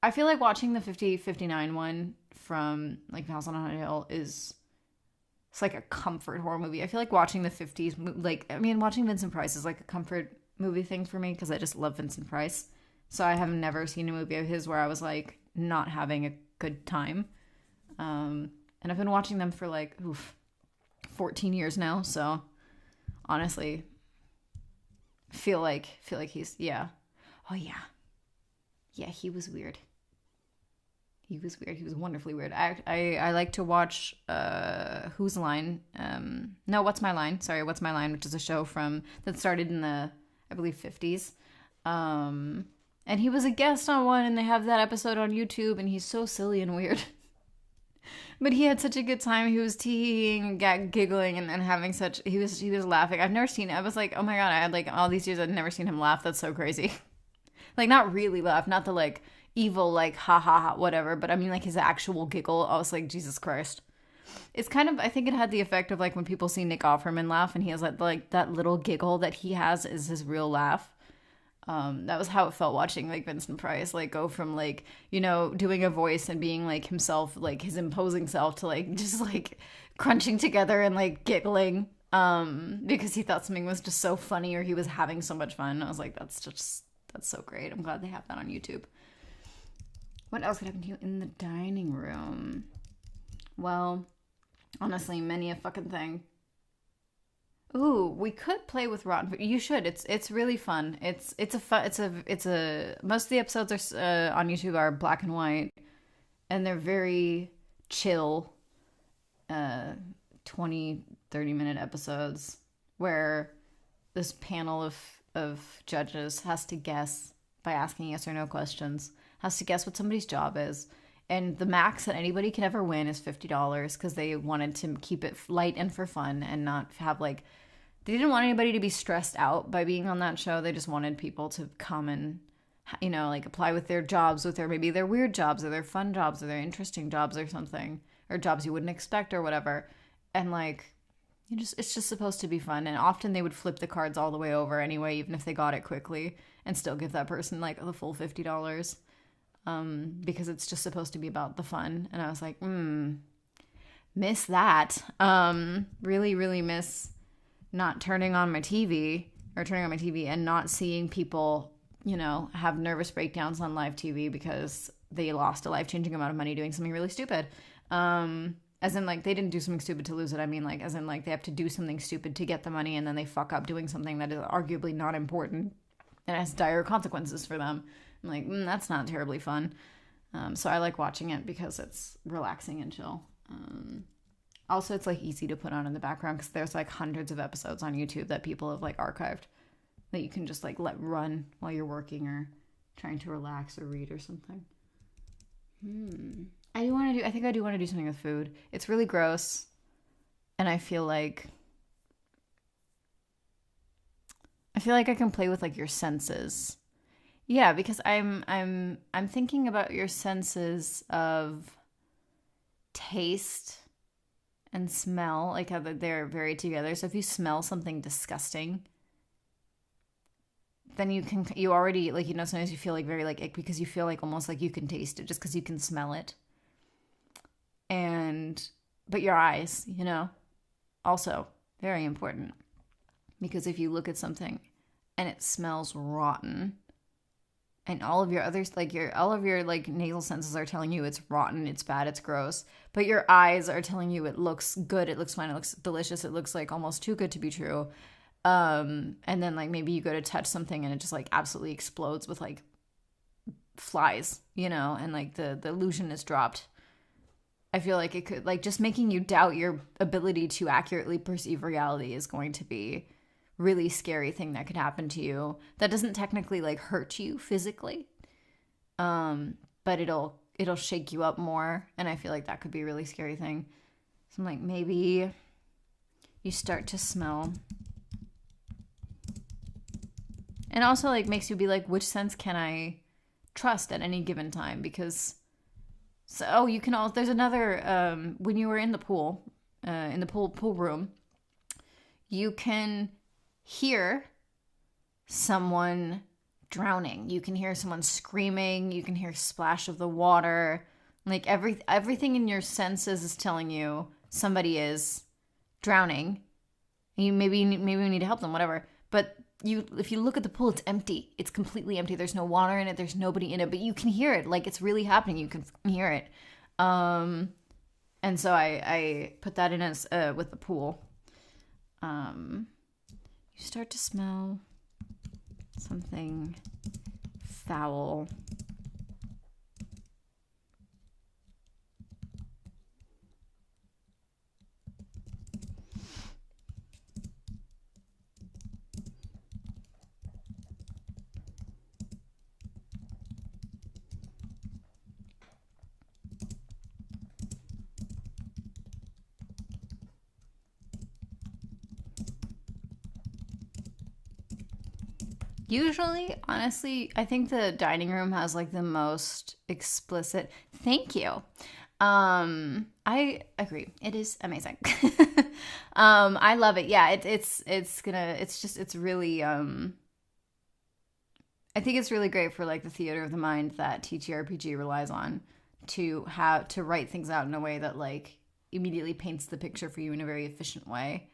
I feel like watching the 59 one from like House on Haunted Hill it's like a comfort horror movie. I feel like watching the 50s, watching Vincent Price is like a comfort movie thing for me, because I just love Vincent Price. So I have never seen a movie of his where I was like not having a good time. And I've been watching them for like 14 years now, so honestly feel like he's he was weird. He was wonderfully weird. I like to watch Whose Line? What's My Line? Sorry, What's My Line, which is a show that started in the, I believe, 50s. And he was a guest on one, and they have that episode on YouTube, and he's so silly and weird. But he had such a good time. He was teeing and giggling and having such... He was laughing. I've never seen it. I was like, oh my God, I had like all these years I'd never seen him laugh. That's so crazy. Like, not really laugh. Not the like evil, like, ha ha ha, whatever. But I mean, like, his actual giggle. I was like, Jesus Christ. It's kind of... I think it had the effect of like when people see Nick Offerman laugh, and he has like that little giggle that he has is his real laugh. That was how it felt watching like Vincent Price like go from like, you know, doing a voice and being like himself, like his imposing self, to like just like crunching together and like giggling because he thought something was just so funny, or he was having so much fun. I was like, that's so great. I'm glad they have that on YouTube. What else could happen to you in the dining room? Well, honestly, many a fucking thing. Ooh, we could play with rotten food. You should. It's really fun. It's a most of the episodes are on YouTube are black and white, and they're very chill, 20-30 minute episodes where this panel of judges has to guess by asking yes or no questions, has to guess what somebody's job is. And the max that anybody can ever win is $50 because they wanted to keep it light and for fun and not have like, they didn't want anybody to be stressed out by being on that show. They just wanted people to come and, you know, like apply with their jobs, with their, maybe their weird jobs or their fun jobs or their interesting jobs or something, or jobs you wouldn't expect or whatever. And like, it's just supposed to be fun. And often they would flip the cards all the way over anyway, even if they got it quickly, and still give that person like the full $50. Because it's just supposed to be about the fun. And I was like, miss that. Really, really miss not turning on my TV and not seeing people, you know, have nervous breakdowns on live TV because they lost a life-changing amount of money doing something really stupid. As in, like, they didn't do something stupid to lose it. I mean, like, as in, like, they have to do something stupid to get the money and then they fuck up doing something that is arguably not important and has dire consequences for them. I'm like, that's not terribly fun. So I like watching it because it's relaxing and chill. Also, it's like easy to put on in the background because there's like hundreds of episodes on YouTube that people have like archived that you can just like let run while you're working or trying to relax or read or something. I think I do want to do something with food. It's really gross, and I feel like I can play with like your senses. Yeah, because I'm thinking about your senses of taste and smell, like how they're very together. So if you smell something disgusting, then you already, like, you know, sometimes you feel like very like ick because you feel like almost like you can taste it just because you can smell it. But your eyes, you know, also very important, because if you look at something and it smells rotten, and all of your others, like all of your like nasal senses are telling you it's rotten, it's bad, it's gross, but your eyes are telling you it looks good, it looks fine, it looks delicious, it looks like almost too good to be true. And then like maybe you go to touch something and it just like absolutely explodes with like flies, you know, and like the illusion is dropped. I feel like it could, like, just making you doubt your ability to accurately perceive reality is going to be really scary thing that could happen to you that doesn't technically like hurt you physically, but it'll shake you up more, and I feel like that could be a really scary thing. So I'm like, maybe you start to smell, and also like makes you be like, which sense can I trust at any given time? Because you can also, there's another, when you were in the pool room, you can hear someone drowning. You can hear someone screaming. You can hear splash of the water. Like everything in your senses is telling you somebody is drowning. You maybe we need to help them, whatever. But if you look at the pool, it's empty. It's completely empty. There's no water in it. There's nobody in it. But you can hear it. Like, it's really happening. You can hear it. And so I put that in as with the pool. You start to smell something foul. Usually, honestly, I think the dining room has like the most explicit. Thank you. I agree. It is amazing. I love it. Yeah, it's really I think it's really great for like the theater of the mind that TTRPG relies on to write things out in a way that like immediately paints the picture for you in a very efficient way.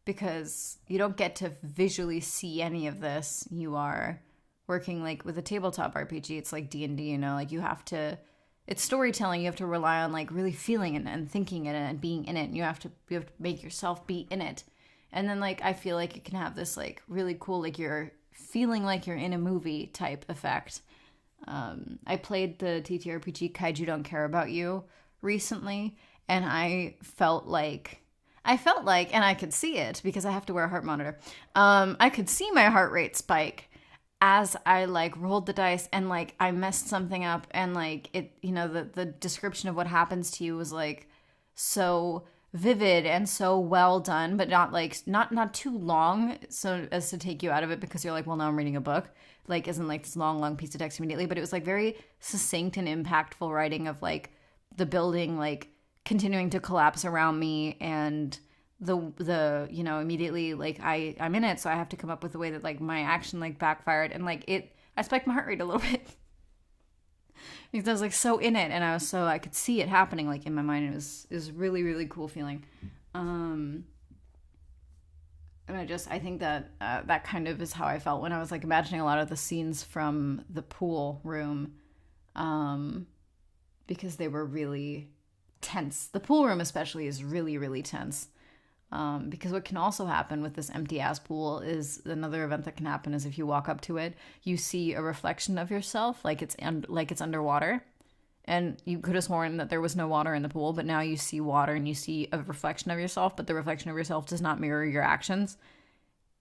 Because you don't get to visually see any of this. You are working like with a tabletop RPG. It's like D&D, you know, like you have to it's storytelling. You have to rely on like really feeling it and thinking it and being in it. And you have to make yourself be in it. And then like I feel like it can have this like really cool like you're feeling like you're in a movie type effect. I played the TTRPG Kaiju Don't Care About You recently, and I felt like, and I could see it because I have to wear a heart monitor. I could see my heart rate spike as I like rolled the dice and like I messed something up, and like it, you know, the description of what happens to you was like so vivid and so well done, but not like not too long so as to take you out of it because you're like, well, now I'm reading a book, like isn't like this long piece of text immediately, but it was like very succinct and impactful writing of like the building like continuing to collapse around me, and the you know, immediately like I'm in it, so I have to come up with a way that like my action like backfired, and like I spiked my heart rate a little bit because I was like so in it, and I could see it happening like in my mind. It was really, really cool feeling. And I think that that kind of is how I felt when I was like imagining a lot of the scenes from the pool room, because they were really tense. The pool room especially is really, really tense. Because what can also happen with this empty ass pool is another event that can happen is if you walk up to it, you see a reflection of yourself like it's underwater, and you could have sworn that there was no water in the pool, but now you see water and you see a reflection of yourself, but the reflection of yourself does not mirror your actions,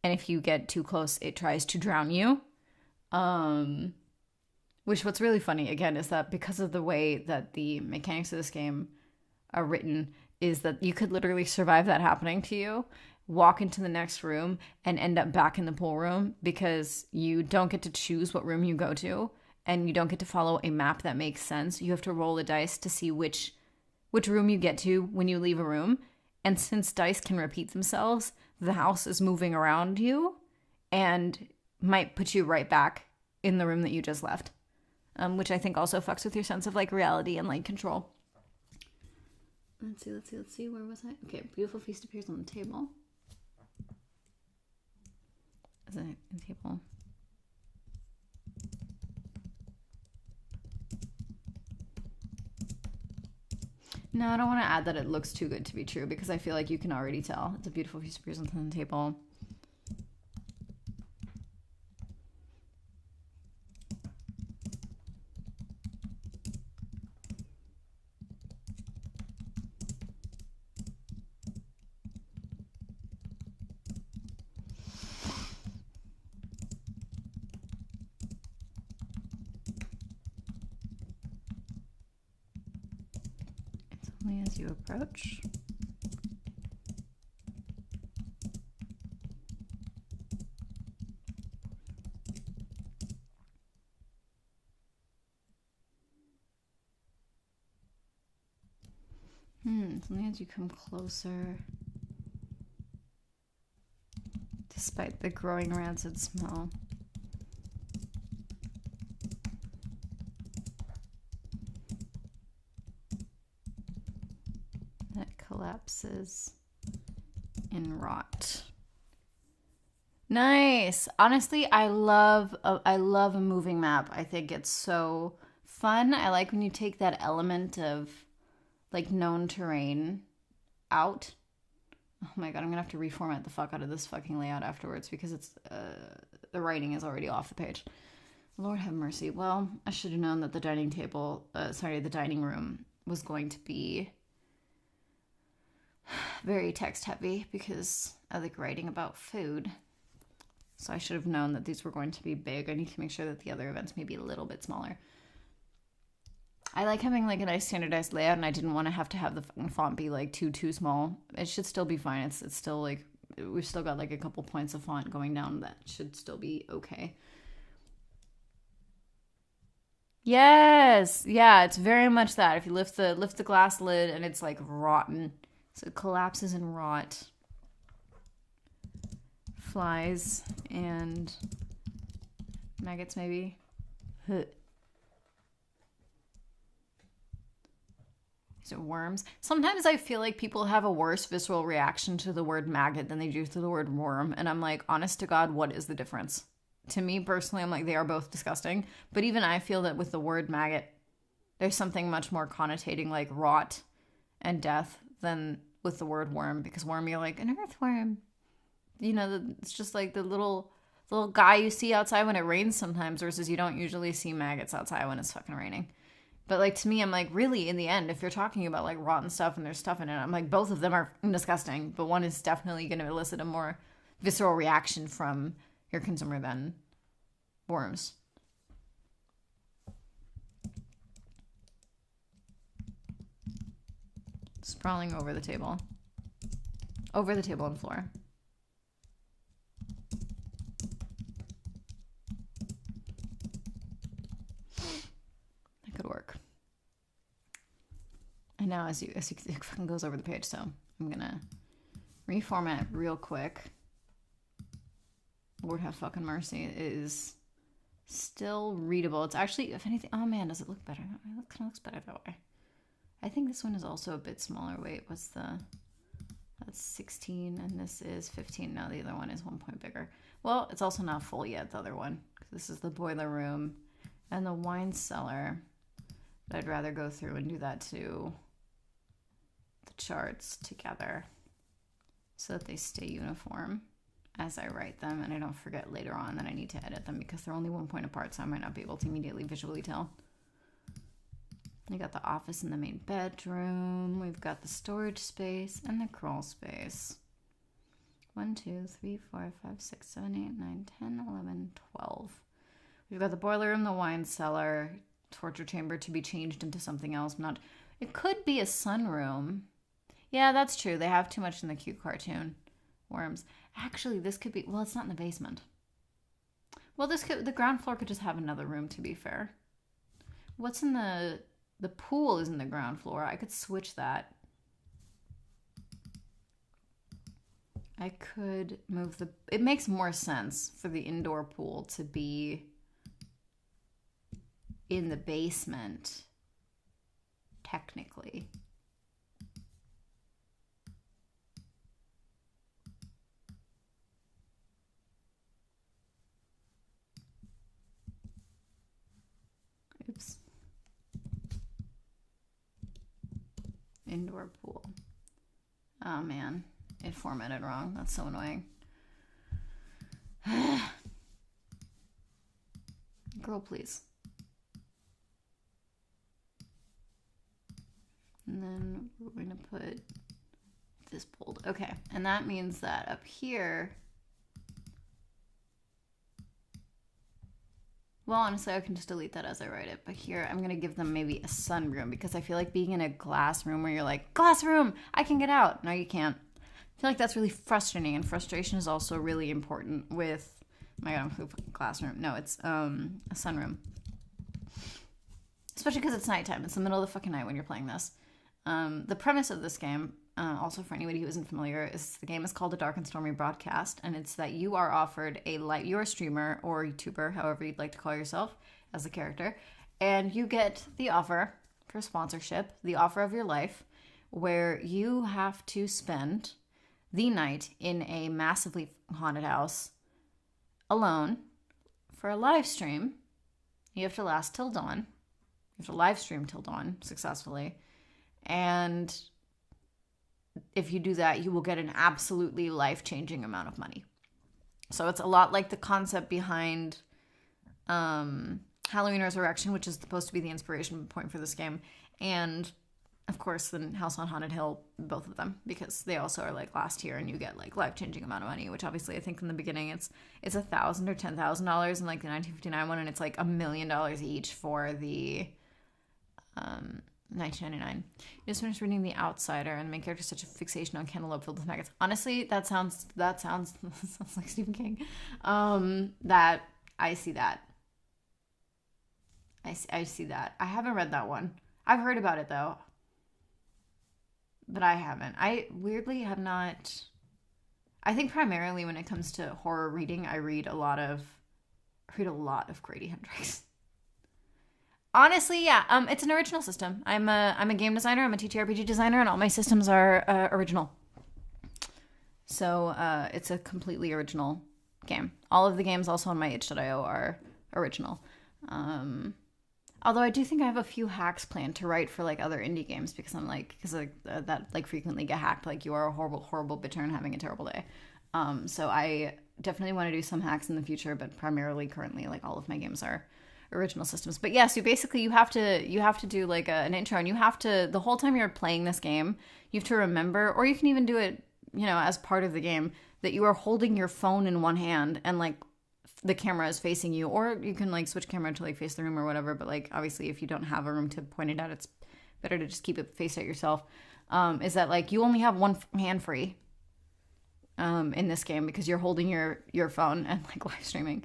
and if you get too close, it tries to drown you. What's really funny again is that because of the way that the mechanics of this game are written, is that you could literally survive that happening to you, walk into the next room, and end up back in the pool room because you don't get to choose what room you go to, and you don't get to follow a map that makes sense. You have to roll the dice to see which room you get to when you leave a room. And since dice can repeat themselves, the house is moving around you and might put you right back in the room that you just left, which I think also fucks with your sense of like reality and like control. Let's see. Where was I? Okay, beautiful feast appears on the table. Is it a table? No, I don't want to add that it looks too good to be true because I feel like you can already tell. It's a beautiful feast appears on the table. As you approach. It's only as you come closer, despite the growing rancid smell. Collapses in rot. Nice. Honestly, I love a moving map. I think it's so fun. I like when you take that element of like known terrain out. Oh my god, I'm gonna have to reformat the fuck out of this fucking layout afterwards because it's the writing is already off the page. Lord have mercy. Well, I should have known that the the dining room was going to be very text heavy because I like writing about food. So I should have known that these were going to be big. I need to make sure that the other events may be a little bit smaller. I like having like a nice standardized layout, and I didn't want to have the font be like too small. It should still be fine. It's still like we've still got like a couple points of font going down. That should still be okay. Yes, yeah, it's very much that. If you lift the glass lid and it's like rotten. So it collapses in rot. Flies and maggots, maybe. Is it worms? Sometimes I feel like people have a worse visceral reaction to the word maggot than they do to the word worm. And I'm like, honest to God, what is the difference? To me personally, I'm like, they are both disgusting. But even I feel that with the word maggot, There's something much more connotating like rot and death than with the word worm, because worm, you're like, an earthworm. It's just like the little guy you see outside when it rains sometimes, versus you don't usually see maggots outside when it's fucking raining. But like, to me, I'm like, really, in the end, if you're talking about like rotten stuff and there's stuff in it, I'm like, both of them are disgusting, but one is definitely going to elicit a more visceral reaction from your consumer than worms. Sprawling over the table and floor. That could work. And now as you it fucking goes over the page, so I'm gonna reformat real quick. Lord have fucking mercy. It is still readable. It's actually, if anything, oh man, does it look better? It kind of looks better that way. I think this one is also a bit smaller. Wait, that's 16 and this is 15. No, the other one is 1 point bigger. Well, it's also not full yet, the other one. This is the boiler room and the wine cellar. But I'd rather go through and do that too. The charts together so that they stay uniform as I write them, and I don't forget later on that I need to edit them because they're only 1 point apart, so I might not be able to immediately visually tell. We got the office and the main bedroom. We've got the storage space and the crawl space. 1, 2, 3, 4, 5, 6, 7, 8, 9, 10, 11, 12. We've got the boiler room, the wine cellar, torture chamber to be changed into something else. It could be a sunroom. Yeah, that's true. They have too much in the cute cartoon. Worms. Actually, this could be, well, it's not in the basement. Well, the ground floor could just have another room, to be fair. What's in the pool is in the ground floor. I could switch that. I could move it makes more sense for the indoor pool to be in the basement, technically. Oops. Indoor pool. Oh man, it formatted wrong. That's so annoying. Girl, please. And then we're going to put this bold. Okay, and that means that up here, well, honestly, I can just delete that as I write it. But here, I'm going to give them maybe a sunroom, because I feel like being in a glass room where you're like, glass room, I can get out. No, you can't. I feel like that's really frustrating, and frustration is also really important with, oh my God, I'm glass room. No, it's a sunroom. Especially because it's nighttime. It's the middle of the fucking night when you're playing this. The premise of this game, also for anybody who isn't familiar, is the game is called A Dark and Stormy Broadcast, and it's that you are offered you're a streamer or YouTuber, however you'd like to call yourself as a character, and you get the offer for sponsorship, the offer of your life, where you have to spend the night in a massively haunted house alone for a live stream. You have to last till dawn. You have to live stream till dawn successfully. And if you do that, you will get an absolutely life-changing amount of money. So it's a lot like the concept behind Halloween Resurrection, which is supposed to be the inspiration point for this game. And, of course, then House on Haunted Hill, both of them, because they also are like last year and you get like life-changing amount of money, which obviously I think in the beginning it's $1,000 or $10,000 in like the 1959 one, and it's like $1 million each for the 1999. You just finished reading The Outsider, and the main character has such a fixation on cantaloupe filled with maggots. Honestly, that sounds sounds like Stephen King. That I see that. I see that. I haven't read that one. I've heard about it though, but I haven't. I weirdly have not. I think primarily when it comes to horror reading, I read a lot of Grady Hendrix. Honestly, yeah, it's an original system. I'm a game designer. I'm a TTRPG designer, and all my systems are original. So it's a completely original game. All of the games also on my itch.io are original. Although I do think I have a few hacks planned to write for like other indie games because I'm like, because like that like frequently get hacked. Like you are a horrible, horrible bittern having a terrible day. So I definitely want to do some hacks in the future, but primarily currently like all of my games are original systems. But yes, you have to do like an intro, and you have to, the whole time you're playing this game, you have to remember, or you can even do it, you know, as part of the game, that you are holding your phone in one hand and like the camera is facing you, or you can like switch camera to like face the room or whatever. But like obviously if you don't have a room to point it at, it's better to just keep it faced at yourself. Is that like you only have one hand free in this game because you're holding your phone and like live streaming.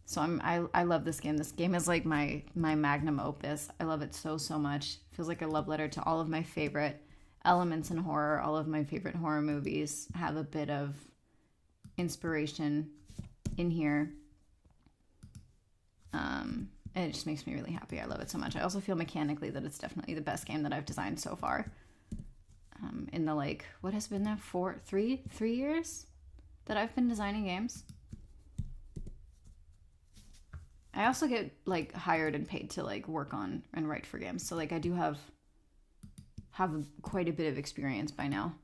So I love this game. This game is like my magnum opus. I love it so much. It feels like a love letter to all of my favorite elements in horror. All of my favorite horror movies have a bit of inspiration in here. And it just makes me really happy. I love it so much. I also feel mechanically that it's definitely the best game that I've designed so far. In the like, what has been there? 3 years that I've been designing games. I also get like hired and paid to like work on and write for games. So like I do have quite a bit of experience by now.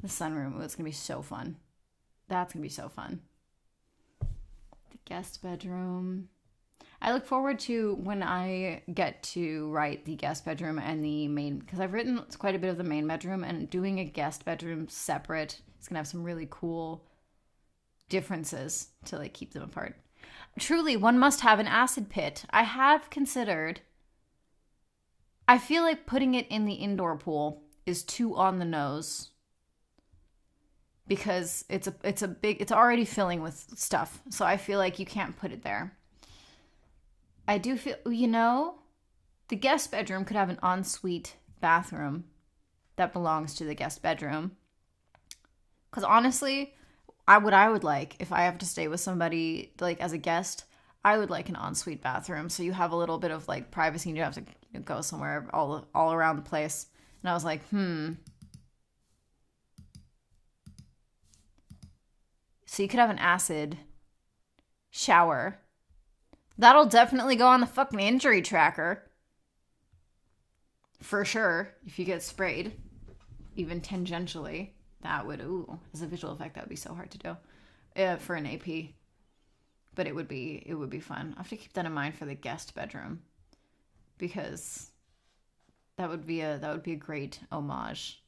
The sunroom, it's gonna be so fun. That's gonna be so fun. The guest bedroom. I look forward to when I get to write the guest bedroom and the main, because I've written quite a bit of the main bedroom, and doing a guest bedroom separate is gonna have some really cool differences to like keep them apart. Truly, one must have an acid pit. I have considered, I feel like putting it in the indoor pool is too on the nose because it's already filling with stuff. So I feel like you can't put it there. I do feel, you know, the guest bedroom could have an ensuite bathroom that belongs to the guest bedroom. Because honestly, what I would like, if I have to stay with somebody like as a guest, I would like an ensuite bathroom, so you have a little bit of like privacy and you have to go somewhere all around the place. And I was like, So you could have an acid shower. That'll definitely go on the fucking injury tracker. For sure. If you get sprayed, even tangentially, that would, as a visual effect, that would be so hard to do for an AP. But it would be fun. I have to keep that in mind for the guest bedroom, because that would be a great homage.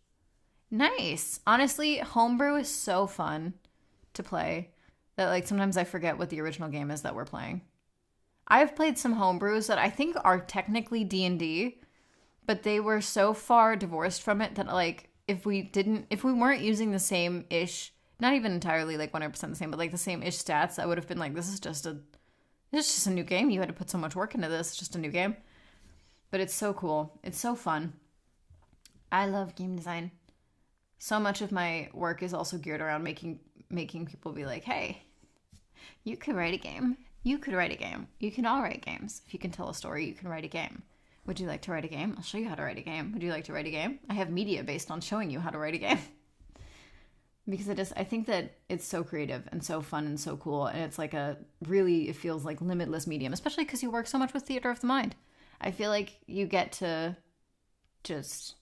Nice. Honestly, homebrew is so fun to play that like sometimes I forget what the original game is that we're playing. I've played some homebrews that I think are technically D&D, but they were so far divorced from it that like if we weren't using the same ish, not even entirely like 100% the same, but like the same ish stats, I would have been like, this is just a new game. You had to put so much work into this. It's just a new game. But it's so cool. It's so fun. I love game design. So much of my work is also geared around making people be like, hey, you could write a game. You could write a game. You can all write games. If you can tell a story, you can write a game. Would you like to write a game? I'll show you how to write a game. Would you like to write a game? I have media based on showing you how to write a game. Because I think that it's so creative and so fun and so cool. And it's like it feels like limitless medium, especially because you work so much with theater of the mind. I feel like you get to just,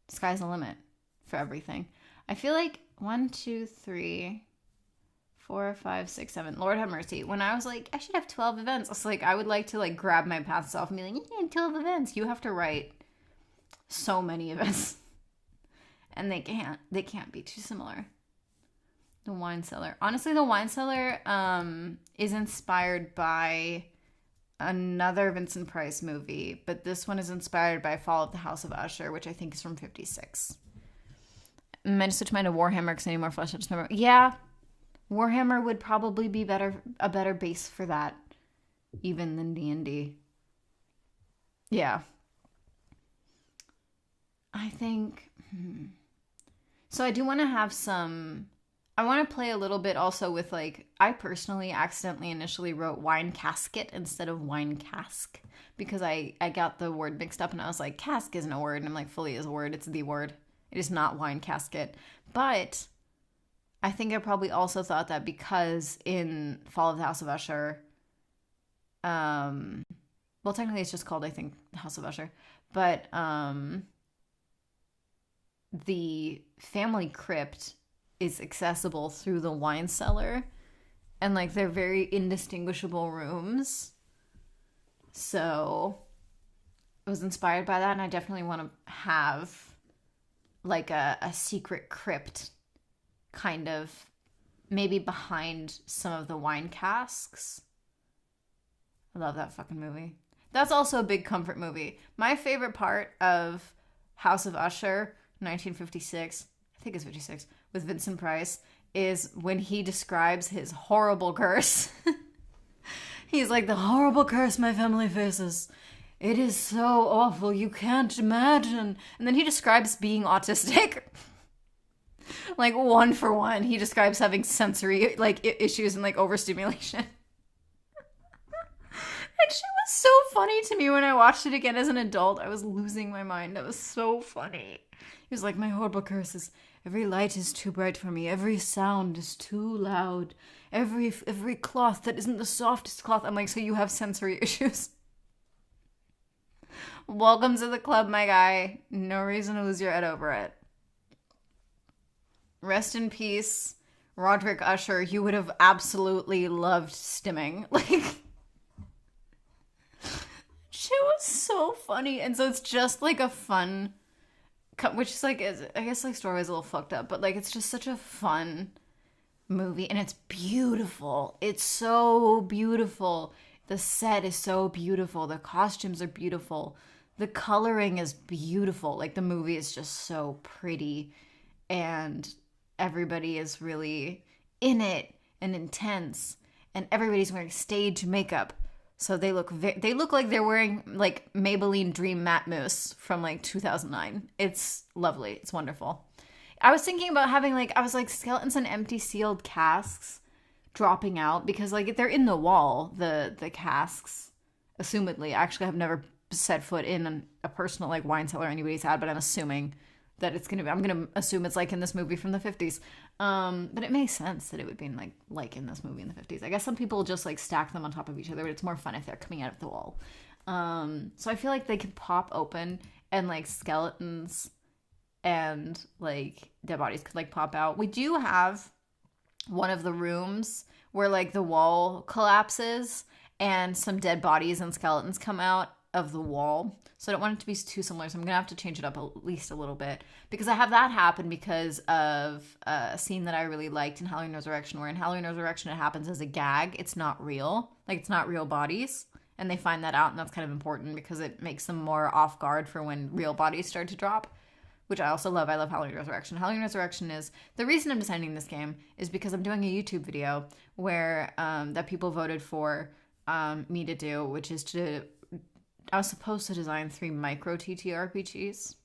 sky's the limit for everything. I feel like 1, 2, 3, 4, 5, 6, 7. Lord have mercy. When I was like, I should have 12 events, I was like, I would like to like grab my past self and be like, yeah, 12 events. You have to write so many events. And they can't be too similar. The Wine Cellar. Honestly, The Wine Cellar is inspired by another Vincent Price movie, but this one is inspired by Fall of the House of Usher, which I think is from 1956. I might switch mine to Warhammer because I need more flesh. I just remember, yeah, Warhammer would probably be a better base for that, even than D&D. Yeah. I think, So I do want to have I want to play a little bit also with like, I personally accidentally initially wrote wine casket instead of wine cask because I got the word mixed up and I was like, cask isn't a word. And I'm like, fully is a word. It's the word. It is not wine casket. But I think I probably also thought that because in Fall of the House of Usher, well, technically it's just called, I think, House of Usher, but the family crypt is accessible through the wine cellar, and like they're very indistinguishable rooms. So I was inspired by that, and I definitely want to have like a secret crypt kind of maybe behind some of the wine casks. I love that fucking movie. That's also a big comfort movie. My favorite part of House of Usher, 1956, I think it's 56, with Vincent Price, is when he describes his horrible curse. He's like, the horrible curse my family faces. It is so awful, you can't imagine. And then he describes being autistic. Like, one for one. He describes having sensory, like, issues and, like, overstimulation. And she was so funny to me when I watched it again as an adult. I was losing my mind. That was so funny. He was like, my horrible curse is, every light is too bright for me. Every sound is too loud. Every cloth that isn't the softest cloth. I'm like, so you have sensory issues. Welcome to the club, my guy. No reason to lose your head over it. Rest in peace, Roderick Usher. You would have absolutely loved stimming. Like, she was so funny. And so it's just like a fun, which is like, I guess like story is a little fucked up, but like it's just such a fun movie, and it's beautiful. It's so beautiful. The set is so beautiful. The costumes are beautiful. The coloring is beautiful. Like, the movie is just so pretty, and everybody is really in it and intense, and everybody's wearing stage makeup. So they look like they're wearing like Maybelline Dream Matte Mousse from like 2009. It's lovely. It's wonderful. I was thinking about having skeletons and empty sealed casks dropping out, because like they're in the wall, the casks, assumedly. Actually, I've never set foot in a personal like wine cellar anybody's had, but I'm assuming that I'm gonna assume it's like in this movie from the 50s. But it makes sense that it would be in like in this movie in the 50s. I guess some people just like stack them on top of each other, but it's more fun if they're coming out of the wall. So I feel like they could pop open, and like skeletons and like dead bodies could like pop out. We do have one of the rooms where like the wall collapses and some dead bodies and skeletons come out of the wall. So I don't want it to be too similar, so I'm gonna have to change it up at least a little bit, because I have that happen because of a scene that I really liked in Halloween Resurrection, where in Halloween Resurrection it happens as a gag. It's not real. Like, it's not real bodies, and they find that out, and that's kind of important because it makes them more off guard for when real bodies start to drop, which I also love. I love Halloween Resurrection. Halloween Resurrection is, the reason I'm designing this game is because I'm doing a YouTube video where that people voted for me to do, which is I was supposed to design 3 micro TTRPGs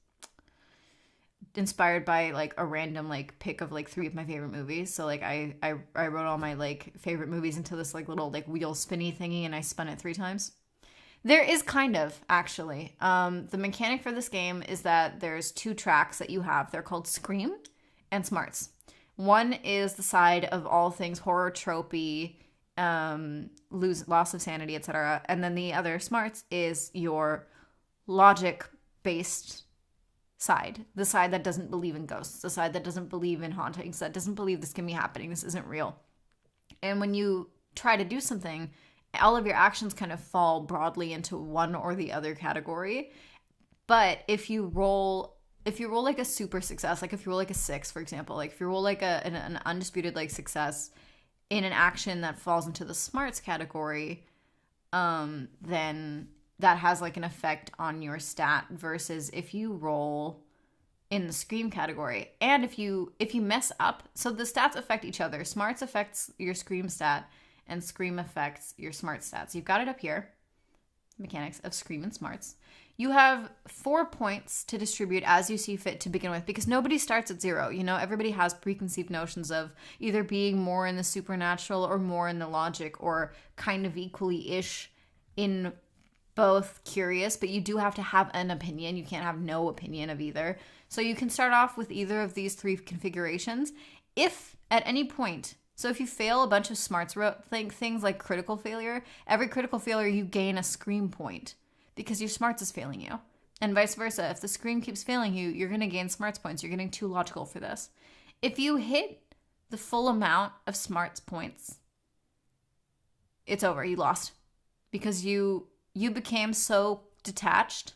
inspired by like a random like pick of like 3 of my favorite movies. So like I wrote all my like favorite movies into this like little like wheel spinny thingy, and I spun it 3 times. There is kind of, actually. The mechanic for this game is that there's 2 tracks that you have. They're called Scream and Smarts. One is the side of all things horror tropey, loss of sanity, etc. And then the other, Smarts, is your logic-based side. The side that doesn't believe in ghosts. The side that doesn't believe in hauntings. That doesn't believe this can be happening. This isn't real. And when you try to do something, all of your actions kind of fall broadly into one or the other category. But if you roll like a super success, like if you roll like a 6, for example, like if you roll like an undisputed like success in an action that falls into the smarts category, then that has like an effect on your stat, versus if you roll in the scream category. And if you mess up, so the stats affect each other. Smarts affects your scream stat, and Scream affects your smart stats. You've got it up here. Mechanics of Scream and Smarts. You have 4 points to distribute as you see fit to begin with, because nobody starts at 0. You know, everybody has preconceived notions of either being more in the supernatural or more in the logic, or kind of equally-ish in both curious, but you do have to have an opinion. You can't have no opinion of either. So you can start off with either of these 3 configurations. If At any point. So if you fail a bunch of smarts things like critical failure, every critical failure you gain a scream point because your smarts is failing you. And vice versa. If the scream keeps failing you, you're going to gain smarts points. You're getting too logical for this. If you hit the full amount of smarts points, it's over. You lost. Because you became so detached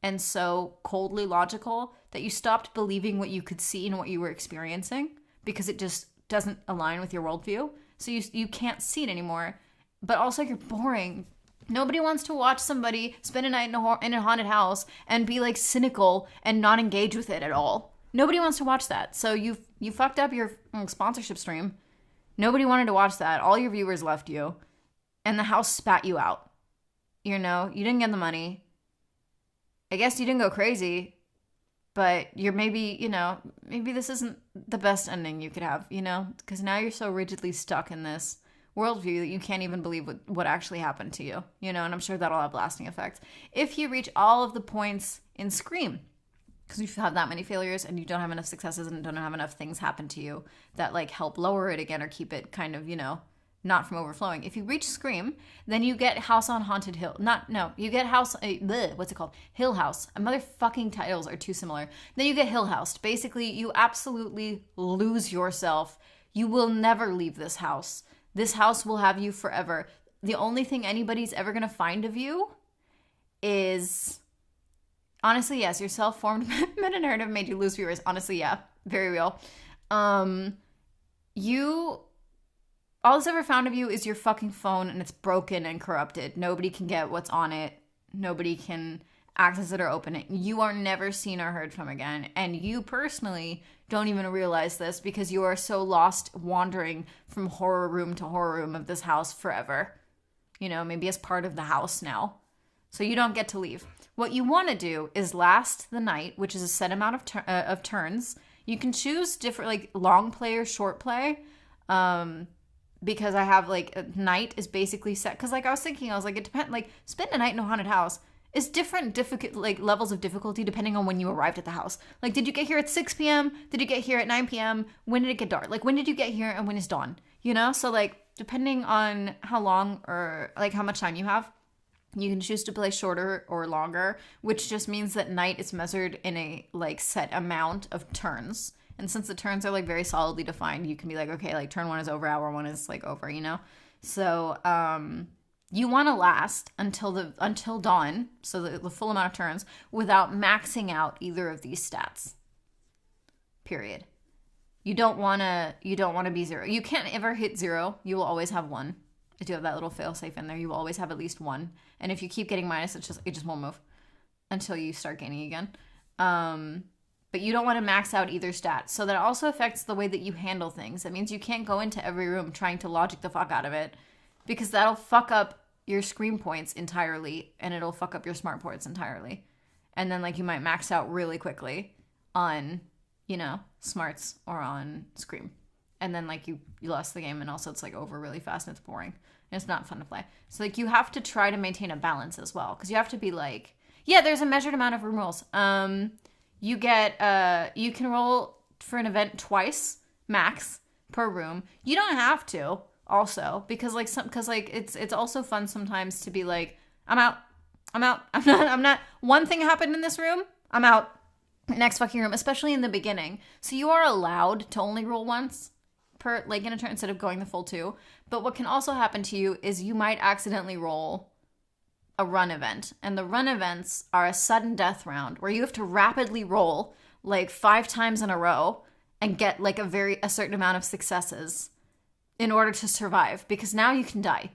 and so coldly logical that you stopped believing what you could see and what you were experiencing because it just doesn't align with your worldview. So you can't see it anymore. But also you're boring. Nobody wants to watch somebody spend a night in a haunted house and be like cynical and not engage with it at all. Nobody wants to watch that. So you fucked up your sponsorship stream. Nobody wanted to watch that. All your viewers left you. And the house spat you out. You didn't get the money. I guess you didn't go crazy. But you're maybe this isn't the best ending you could have, because now you're so rigidly stuck in this worldview that you can't even believe what actually happened to you, and I'm sure that'll have lasting effects. If you reach all of the points in Scream, because you have that many failures and you don't have enough successes and don't have enough things happen to you that like help lower it again or keep it kind of, not from overflowing. If you reach Scream, then you get House on Haunted Hill. You get House, what's it called? Hill House. Motherfucking titles are too similar. Then you get Hill House. Basically, you absolutely lose yourself. You will never leave this house. This house will have you forever. The only thing anybody's ever going to find of you is, honestly, yes, your self-formed meta-narrative made you lose viewers. Honestly, yeah, very real. All that's ever found of you is your fucking phone, and it's broken and corrupted. Nobody can get what's on it. Nobody can access it or open it. You are never seen or heard from again. And you personally don't even realize this because you are so lost wandering from horror room to horror room of this house forever. Maybe as part of the house now. So you don't get to leave. What you want to do is last the night, which is a set amount of turns. You can choose different, like long play or short play. Because I have like a night is basically set. Because like I was thinking, it depends. Like spend a night in a haunted house is different levels of difficulty depending on when you arrived at the house. Like, did you get here at 6 p.m.? Did you get here at 9 p.m.? When did it get dark? Like, when did you get here and when is dawn? So like depending on how long or like how much time you have, you can choose to play shorter or longer, which just means that night is measured in a like set amount of turns. And since the turns are like very solidly defined, you can be like, okay, like turn 1 is over, hour 1 is like over, So you want to last until dawn, so the full amount of turns, without maxing out either of these stats. Period. You don't want to be 0. You can't ever hit 0. You will always have 1. I do have that little fail safe in there. You will always have at least 1. And if you keep getting minus, it just won't move until you start gaining again. But you don't want to max out either stat. So that also affects the way that you handle things. That means you can't go into every room trying to logic the fuck out of it, because that'll fuck up your scream points entirely, and it'll fuck up your smart points entirely. And then like you might max out really quickly on, smarts or on scream. And then like you lost the game, and also it's like over really fast and it's boring. And it's not fun to play. So like you have to try to maintain a balance as well. Because you have to be like, yeah, there's a measured amount of room rolls. You can roll for an event twice max per room. You don't have to also, because it's also fun sometimes to be like, I'm out. I'm not. One thing happened in this room. I'm out. Next fucking room, especially in the beginning. So you are allowed to only roll once per like in a turn instead of going the full 2. But what can also happen to you is you might accidentally roll a run event, and the run events are a sudden death round where you have to rapidly roll like 5 times in a row and get like a certain amount of successes in order to survive, because now you can die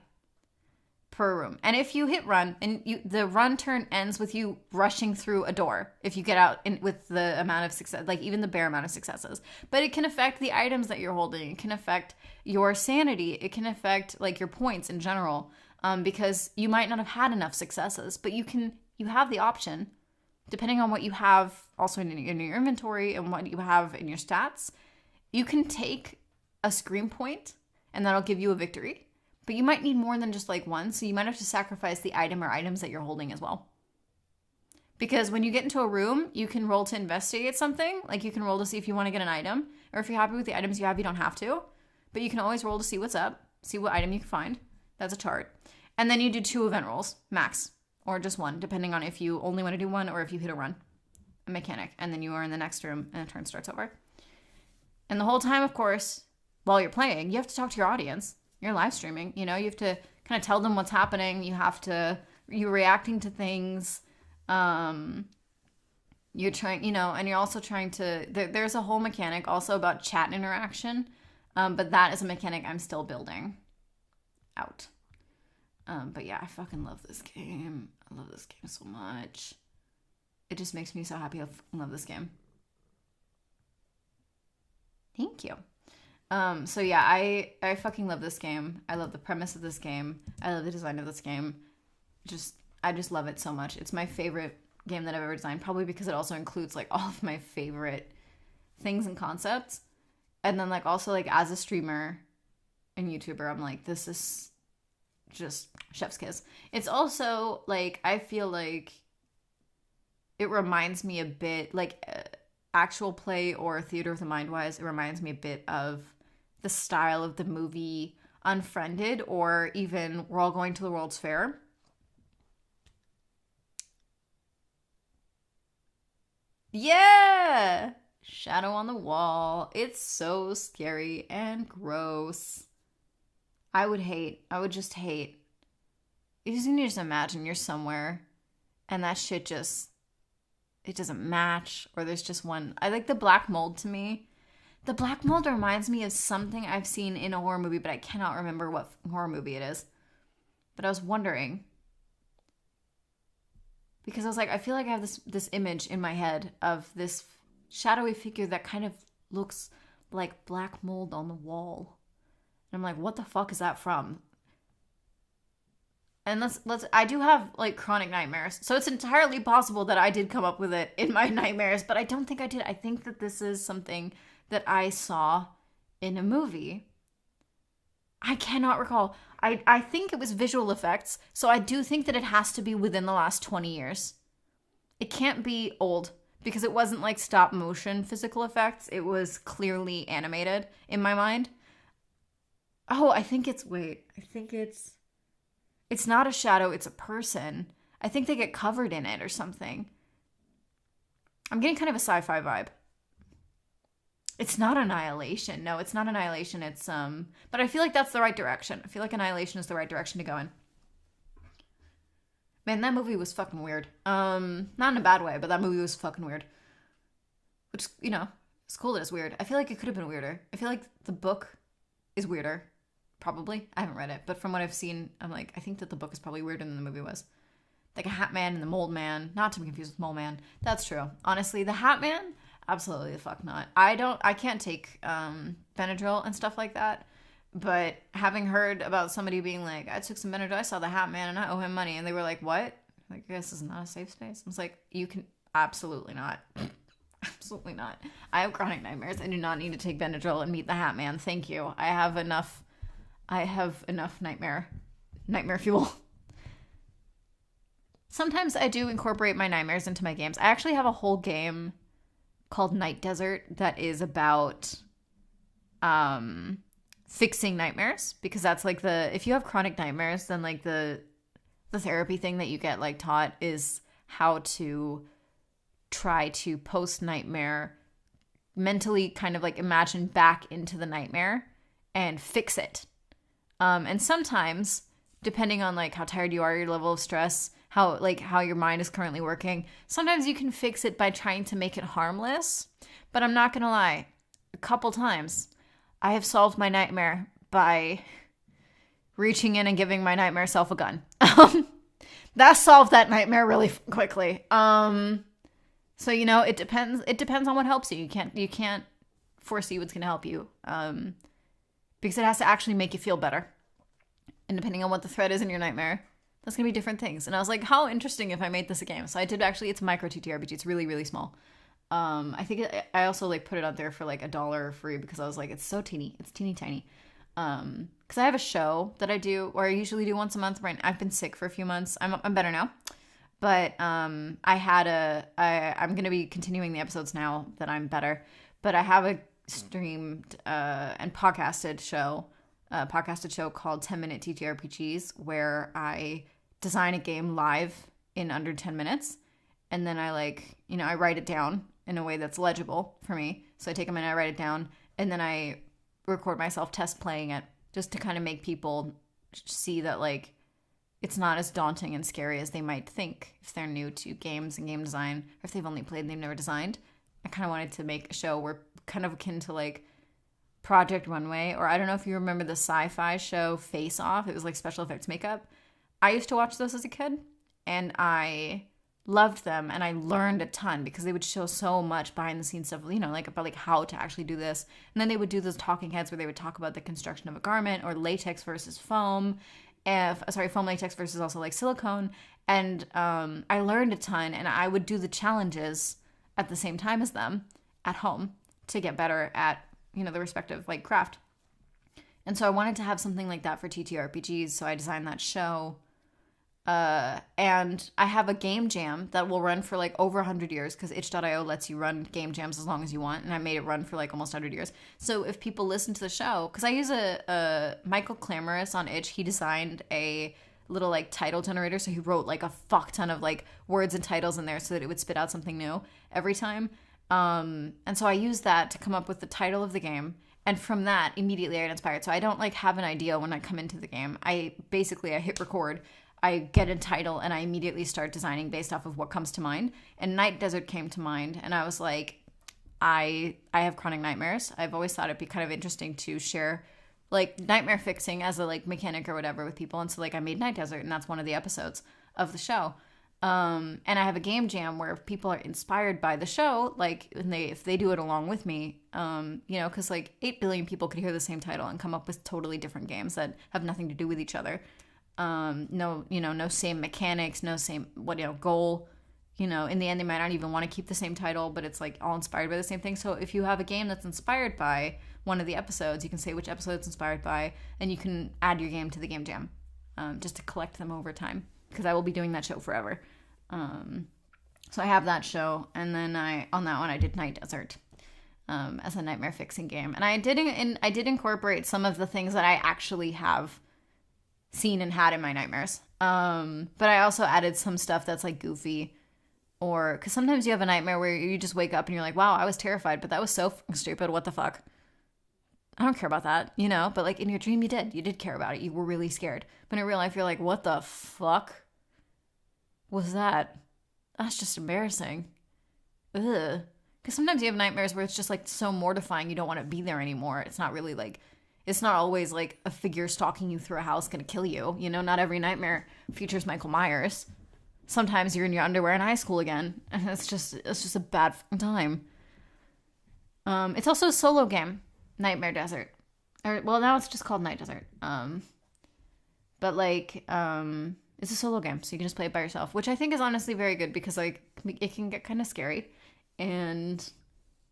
per room. And if you hit run, and the run turn ends with you rushing through a door if you get out with the amount of success, like even the bare amount of successes. But it can affect the items that you're holding. It can affect your sanity. It can affect like your points in general, because you might not have had enough successes. But you have the option, depending on what you have also in your inventory and what you have in your stats. You can take a scream point, and that'll give you a victory. But you might need more than just like one, so you might have to sacrifice the item or items that you're holding as well. Because when you get into a room, you can roll to investigate something. Like you can roll to see if you want to get an item. Or if you're happy with the items you have, you don't have to. But you can always roll to see what's up. See what item you can find. That's a chart. And then you do 2 event rolls, max. Or just 1, depending on if you only want to do 1 or if you hit a run. A mechanic. And then you are in the next room and the turn starts over. And the whole time, of course, while you're playing, you have to talk to your audience. You're live streaming. You have to kind of tell them what's happening. You're reacting to things. You're trying, and you're also trying to, there's a whole mechanic also about chat interaction. But that is a mechanic I'm still building out. But yeah, I fucking love this game. I love this game so much. It just makes me so happy. I love this game. Thank you. So yeah, I fucking love this game. I love the premise of this game. I love the design of this game. I just love it so much. It's my favorite game that I've ever designed, probably because it also includes like all of my favorite things and concepts. And then like also like as a streamer and YouTuber, I'm like, this is just chef's kiss. It's also like, I feel like it reminds me a bit like actual play or theater of the mind wise, it reminds me a bit of the style of the movie Unfriended or even We're All Going to the World's Fair. Yeah! Shadow on the wall. It's so scary and gross. I would just hate. You just need to just imagine you're somewhere and that shit it doesn't match, or there's just one. I like the black mold to me. The black mold reminds me of something I've seen in a horror movie, but I cannot remember what horror movie it is. But I was wondering. Because I was like, I feel like I have this image in my head of this shadowy figure that kind of looks like black mold on the wall. And I'm like, what the fuck is that from? And I do have like chronic nightmares. So it's entirely possible that I did come up with it in my nightmares, but I don't think I did. I think that this is something that I saw in a movie. I cannot recall. I think it was visual effects. So I do think that it has to be within the last 20 years. It can't be old because it wasn't like stop motion physical effects. It was clearly animated in my mind. Oh, I think it's not a shadow, it's a person. I think they get covered in it or something. I'm getting kind of a sci-fi vibe. It's not Annihilation. No, it's not Annihilation. It's but I feel like that's the right direction. I feel like Annihilation is the right direction to go in. Man, that movie was fucking weird. Not in a bad way, but that movie was fucking weird. Which, it's cool that it's weird. I feel like it could have been weirder. I feel like the book is weirder. Probably. I haven't read it, but from what I've seen, I'm like, I think that the book is probably weirder than the movie was. Like a Hat Man and the Mold Man. Not to be confused with Mole Man. That's true. Honestly, the Hat Man, absolutely the fuck not. I can't take Benadryl and stuff like that. But having heard about somebody being like, I took some Benadryl, I saw the Hat Man and I owe him money. And they were like, what? Like, I guess this is not a safe space. I was like, you can absolutely not. Absolutely not. I have chronic nightmares. I do not need to take Benadryl and meet the Hat Man. Thank you. I have enough nightmare fuel. Sometimes I do incorporate my nightmares into my games. I actually have a whole game called Night Desert that is about fixing nightmares, because that's like if you have chronic nightmares, then like the therapy thing that you get like taught is how to try to post nightmare mentally kind of like imagine back into the nightmare and fix it. And sometimes, depending on like how tired you are, your level of stress, how your mind is currently working, sometimes you can fix it by trying to make it harmless. But I'm not gonna lie, a couple times I have solved my nightmare by reaching in and giving my nightmare self a gun. That solved that nightmare really quickly. So it depends. It depends on what helps you. You can't foresee what's gonna help you. Because it has to actually make you feel better. And depending on what the threat is in your nightmare, that's going to be different things. And I was like, how interesting if I made this a game. So I did actually, it's a micro TTRPG. It's really, really small. I think I also like put it out there for like $1 free because I was like, it's so teeny. It's teeny tiny. Because I have a show that I do, or I usually do once a month. Right, I've been sick for a few months. I'm better now. But I'm going to be continuing the episodes now that I'm better. But I have a streamed and podcasted show called 10-Minute TTRPGs, where I design a game live in under 10 minutes. And then I write it down in a way that's legible for me. So I take a minute, I write it down, and then I record myself test playing it, just to kind of make people see that like it's not as daunting and scary as they might think if they're new to games and game design, or if they've only played and they've never designed. I kind of wanted to make a show where kind of akin to like Project Runway, or I don't know if you remember the sci-fi show Face Off. It was like special effects makeup. I used to watch those as a kid, and I loved them, and I learned a ton because they would show so much behind the scenes stuff, like about like how to actually do this. And then they would do those talking heads where they would talk about the construction of a garment, or latex versus foam. Foam latex versus also like silicone. And I learned a ton, and I would do the challenges at the same time as them at home to get better at, the respective like craft. And so I wanted to have something like that for TTRPGs, so I designed that show. And I have a game jam that will run for like over 100 years, because itch.io lets you run game jams as long as you want, and I made it run for like almost 100 years. So if people listen to the show, because I use a Michael Clamorous on Itch, he designed a little like title generator, so he wrote like a fuck ton of like words and titles in there so that it would spit out something new every time. And so I used that to come up with the title of the game. And from that, immediately I get inspired. So I don't like have an idea when I come into the game. I hit record, I get a title, and I immediately start designing based off of what comes to mind. And Night Desert came to mind, and I was like, I have chronic nightmares. I've always thought it'd be kind of interesting to share like nightmare fixing as a like mechanic or whatever with people. And so like I made Night Desert, and that's one of the episodes of the show. And I have a game jam where if people are inspired by the show, like if they do it along with me, because like 8 billion people could hear the same title and come up with totally different games that have nothing to do with each other. No same mechanics, no same goal. In the end, they might not even want to keep the same title, but it's like all inspired by the same thing. So if you have a game that's inspired by one of the episodes, you can say which episode it's inspired by, and you can add your game to the game jam, just to collect them over time, because I will be doing that show forever. So I have that show, and then on that one I did Night Desert as a nightmare fixing game, and I did incorporate some of the things that I actually have seen and had in my nightmares. But I also added some stuff that's like goofy, or because sometimes you have a nightmare where you just wake up and you're like, wow, I was terrified, but that was so stupid. What the fuck? I don't care about that, but like in your dream you did care about it. You were really scared. But in real life you're like, what the fuck was that? That's just embarrassing. Ugh. Because sometimes you have nightmares where it's just like so mortifying you don't want to be there anymore. It's not really like, it's not always like a figure stalking you through a house gonna kill you. Not every nightmare features Michael Myers. Sometimes you're in your underwear in high school again, and it's just a bad time. It's also a solo game, Nightmare Desert. Well, now it's just called Night Desert. But like, it's a solo game, so you can just play it by yourself, which I think is honestly very good, because like it can get kind of scary, and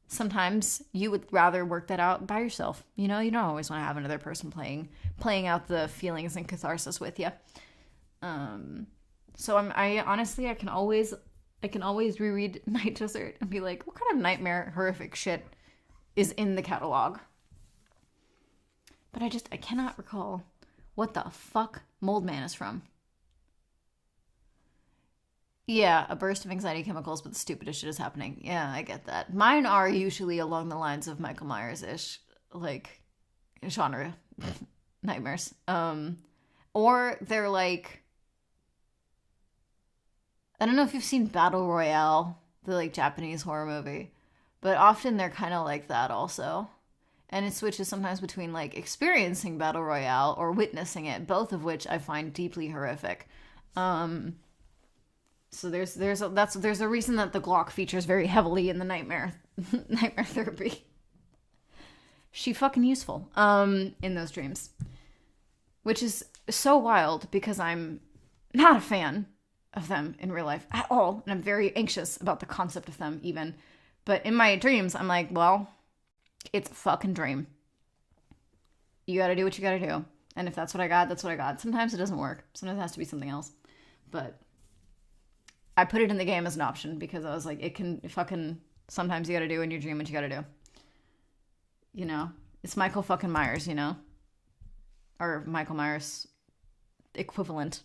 sometimes you would rather work that out by yourself. You don't always want to have another person playing out the feelings and catharsis with you. So I can always reread Night Desert and be like, what kind of nightmare horrific shit is in the catalog? But I cannot recall what the fuck Moldman is from. Yeah, a burst of anxiety chemicals, but the stupidest shit is happening. Yeah, I get that. Mine are usually along the lines of Michael Myers-ish, like, genre nightmares. Or they're like, I don't know if you've seen Battle Royale, the like Japanese horror movie, but often they're kind of like that also. And it switches sometimes between like experiencing Battle Royale or witnessing it, both of which I find deeply horrific. So there's a reason that the Glock features very heavily in the nightmare therapy. She fucking useful in those dreams, which is so wild because I'm not a fan of them in real life at all, and I'm very anxious about the concept of them even. But in my dreams, I'm like, well, it's a fucking dream. You gotta do what you gotta do, and if that's what I got, that's what I got. Sometimes it doesn't work. Sometimes it has to be something else, but I put it in the game as an option because I was like, it can fucking, sometimes you gotta do in your dream what you gotta do. You know? It's Michael fucking Myers, you know? Or Michael Myers equivalent.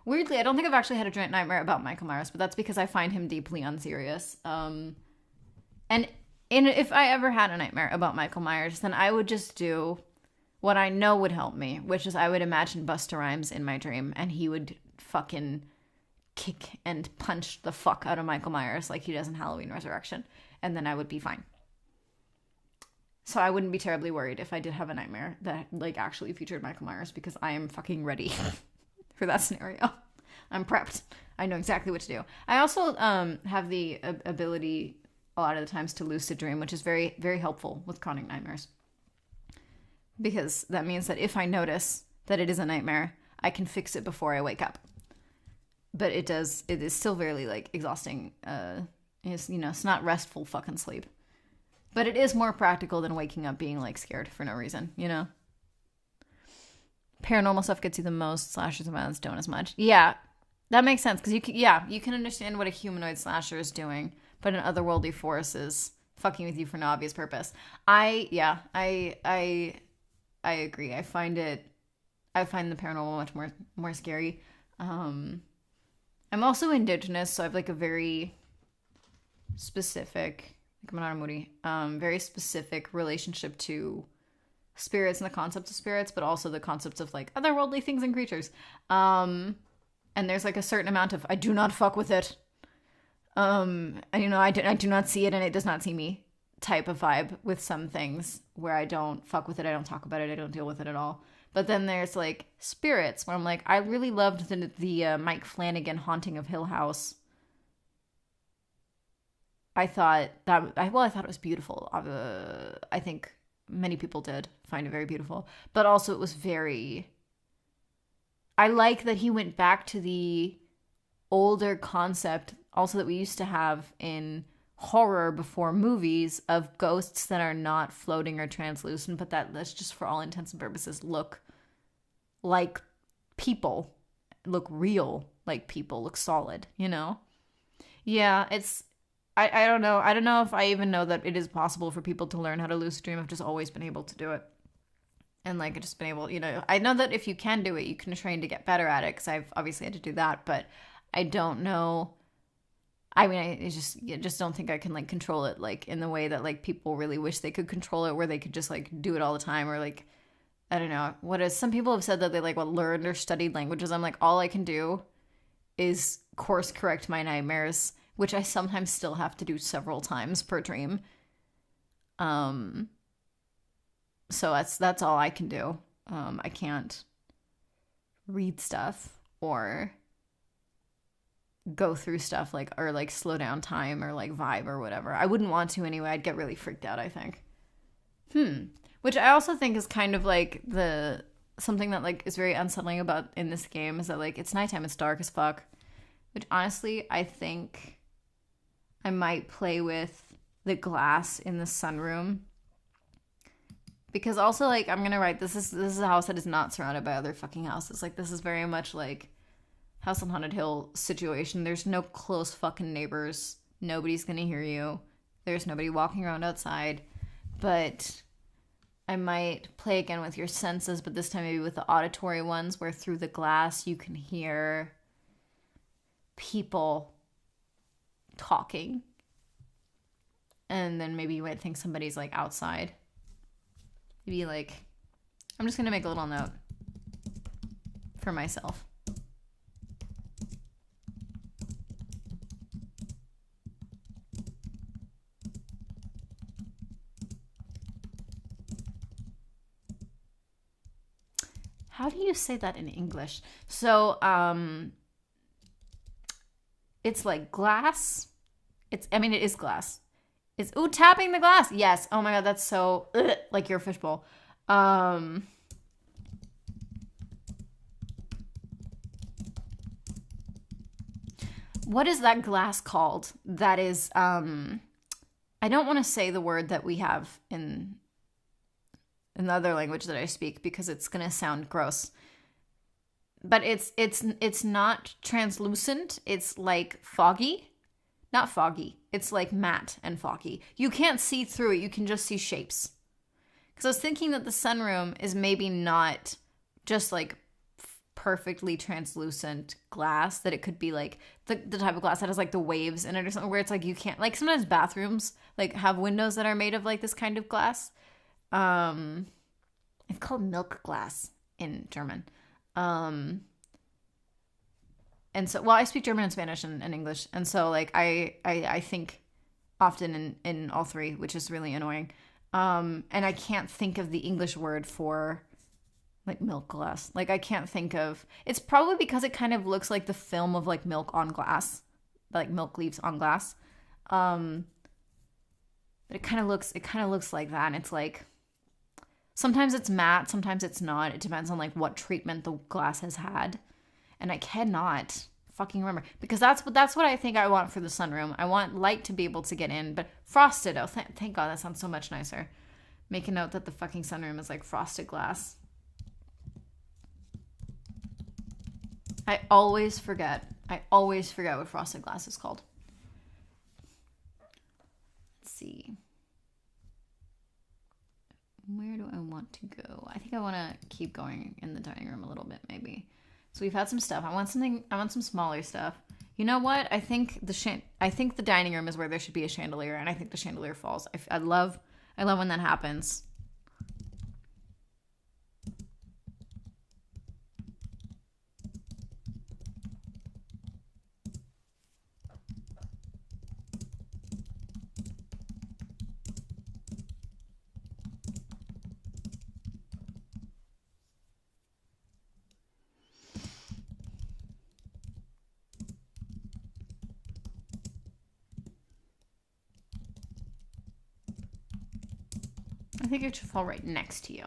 Weirdly, I don't think I've actually had a giant nightmare about Michael Myers, but that's because I find him deeply unserious. And if I ever had a nightmare about Michael Myers, then I would just do what I know would help me, which is I would imagine Busta Rhymes in my dream, and he would fucking kick and punch the fuck out of Michael Myers like he does in Halloween Resurrection, and then I would be fine. So I wouldn't be terribly worried if I did have a nightmare that like actually featured Michael Myers, because I am fucking ready for that scenario. I'm prepped. I know exactly what to do. I also have the ability a lot of the times to lucid dream, which is very, very helpful with chronic nightmares. Because that means that if I notice that it is a nightmare, I can fix it before I wake up. But it is still very like exhausting. It's not restful fucking sleep. But it is more practical than waking up being like scared for no reason, you know? Paranormal stuff gets you the most, slashers and violence don't as much. Yeah, that makes sense, because you can understand what a humanoid slasher is doing, but an otherworldly force is fucking with you for no obvious purpose. I agree. I find the paranormal much more scary. I'm also indigenous, so I have like a very specific, very specific relationship to spirits and the concepts of spirits, but also the concepts of like otherworldly things and creatures. And there's like a certain amount of I do not fuck with it. And I do not see it and it does not see me type of vibe with some things where I don't fuck with it, I don't talk about it, I don't deal with it at all. But then there's like spirits where I'm like, I really loved the Mike Flanagan Haunting of Hill House. I thought it was beautiful. I think many people did find it very beautiful, but also it was very. I like that he went back to the older concept, also that we used to have in horror before movies, of ghosts that are not floating or translucent, but that's just for all intents and purposes look like people, look real, like people, look solid. You know? Yeah, it's. I don't know. I don't know if I even know that it is possible for people to learn how to lucid dream. I've just always been able to do it. And like, I've just been able, I know that if you can do it, you can train to get better at it, because I've obviously had to do that, but I don't know. I mean, I just don't think I can like control it like in the way that like people really wish they could control it, where they could just like do it all the time, or like, I don't know. Some people have said that they like learned or studied languages. I'm like, all I can do is course correct my nightmares, which I sometimes still have to do several times per dream. So that's all I can do. I can't read stuff or go through stuff or slow down time or like vibe or whatever. I wouldn't want to anyway. I'd get really freaked out, I think. Which I also think is kind of like something that like is very unsettling about in this game is that like it's nighttime, it's dark as fuck. Which honestly, I think I might play with the glass in the sunroom. Because also, like, I'm gonna write, this is a house that is not surrounded by other fucking houses. Like, this is very much like House on Haunted Hill situation. There's no close fucking neighbors. Nobody's gonna hear you. There's nobody walking around outside. But I might play again with your senses, but this time maybe with the auditory ones, where through the glass you can hear people talking, and then maybe you might think somebody's like outside. Maybe like, I'm just gonna make a little note for myself. How do you say that in English? So, it's like glass. It is glass. It's, tapping the glass. Yes. Oh my God, that's so, like your fishbowl. What is that glass called? That is, I don't want to say the word that we have in the other language that I speak, because it's going to sound gross. but it's not translucent. It's like foggy. Not foggy. It's like matte and foggy. You can't see through it. You can just see shapes. Because I was thinking that the sunroom is maybe not just like perfectly translucent glass, that it could be like the type of glass that has like the waves in it or something, where it's like you can't, like sometimes bathrooms like have windows that are made of like this kind of glass. It's called milk glass in German. And so, well, I speak German and Spanish and English, and so like I think often in all three, which is really annoying. And I can't think of the English word for like milk glass. Like I can't think of. It's probably because it kind of looks like the film of like milk on glass, like milk leaves on glass. But it kind of looks like that, and it's like sometimes it's matte, sometimes it's not. It depends on like what treatment the glass has had. And I cannot fucking remember, because that's what I think I want for the sunroom. I want light to be able to get in, but frosted. Oh, thank God, that sounds so much nicer. Make a note that the fucking sunroom is like frosted glass. I always forget what frosted glass is called. Let's see. Where do I want to go? I think I want to keep going in the dining room a little bit, maybe. So we've had some stuff. I want some smaller stuff. You know what? I think the dining room is where there should be a chandelier, and I think the chandelier falls. I love when that happens. I think it should fall right next to you.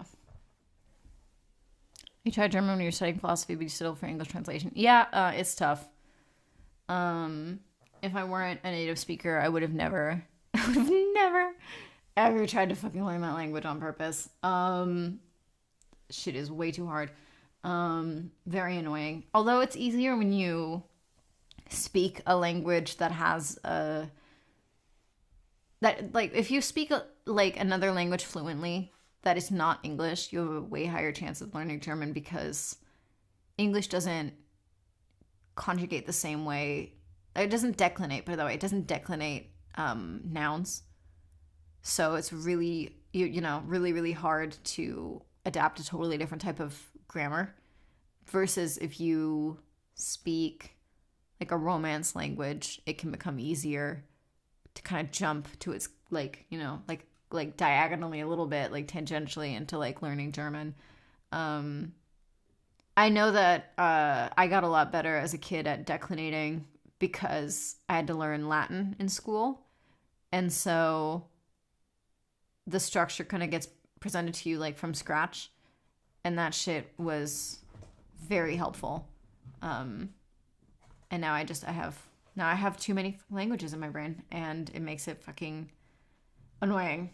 You tried German when you were studying philosophy, but you still for English translation. Yeah, it's tough. If I weren't a native speaker, I would have never ever tried to fucking learn that language on purpose. Shit is way too hard. Very annoying. Although it's easier when you speak a language that has if you speak like another language fluently that is not English, you have a way higher chance of learning German, because English doesn't conjugate the same way. It doesn't declinate, by the way. It doesn't declinate nouns. So it's really, really, really hard to adapt a totally different type of grammar, versus if you speak like a Romance language, it can become easier to kind of jump to its like diagonally a little bit, like tangentially, into like learning German. I know that I got a lot better as a kid at declinating because I had to learn Latin in school, and so the structure kind of gets presented to you like from scratch, and that shit was very helpful. And now I have too many languages in my brain, and it makes it fucking annoying.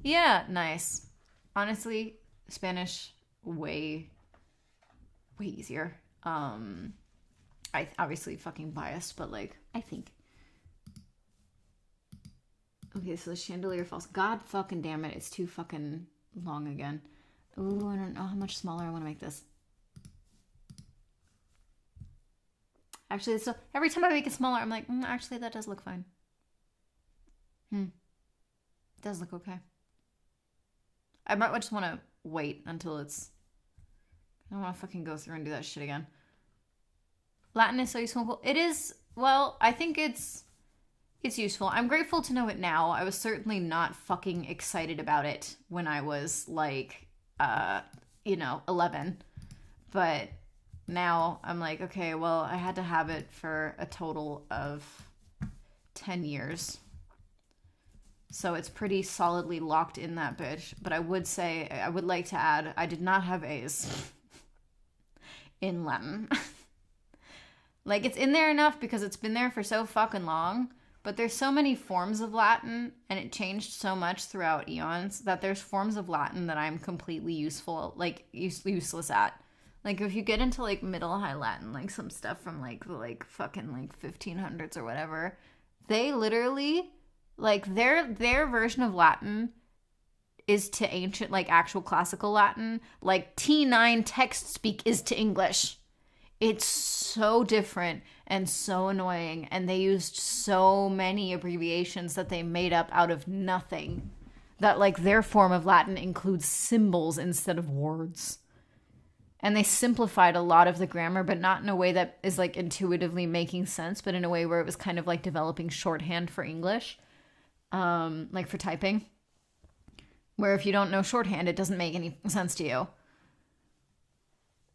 Yeah, nice. Honestly, Spanish way easier. I obviously fucking biased, but like I think. Okay, so the chandelier falls. God fucking damn it, it's too fucking long again. Ooh, I don't know how much smaller I want to make this. Actually, so every time I make it smaller, I'm like, actually, that does look fine. It does look okay. I might just want to wait until it's... I don't want to fucking go through and do that shit again. Latin is so useful. It is, well, I think it's useful. I'm grateful to know it now. I was certainly not fucking excited about it when I was like, 11. But now I'm like, okay, well, I had to have it for a total of 10 years. So it's pretty solidly locked in that bitch. But I would say, I would like to add, I did not have A's in Latin. Like, it's in there enough because it's been there for so fucking long. But there's so many forms of Latin, and it changed so much throughout eons, that there's forms of Latin that I'm completely useless at. Like if you get into like Middle High Latin, like some stuff from like the like fucking like 1500s or whatever, they literally like their version of Latin is to ancient like actual classical Latin, like T9 text speak is to English. It's so different and so annoying, and they used so many abbreviations that they made up out of nothing. That like their form of Latin includes symbols instead of words. And they simplified a lot of the grammar, but not in a way that is like intuitively making sense, but in a way where it was kind of like developing shorthand for English, like for typing. Where if you don't know shorthand, it doesn't make any sense to you.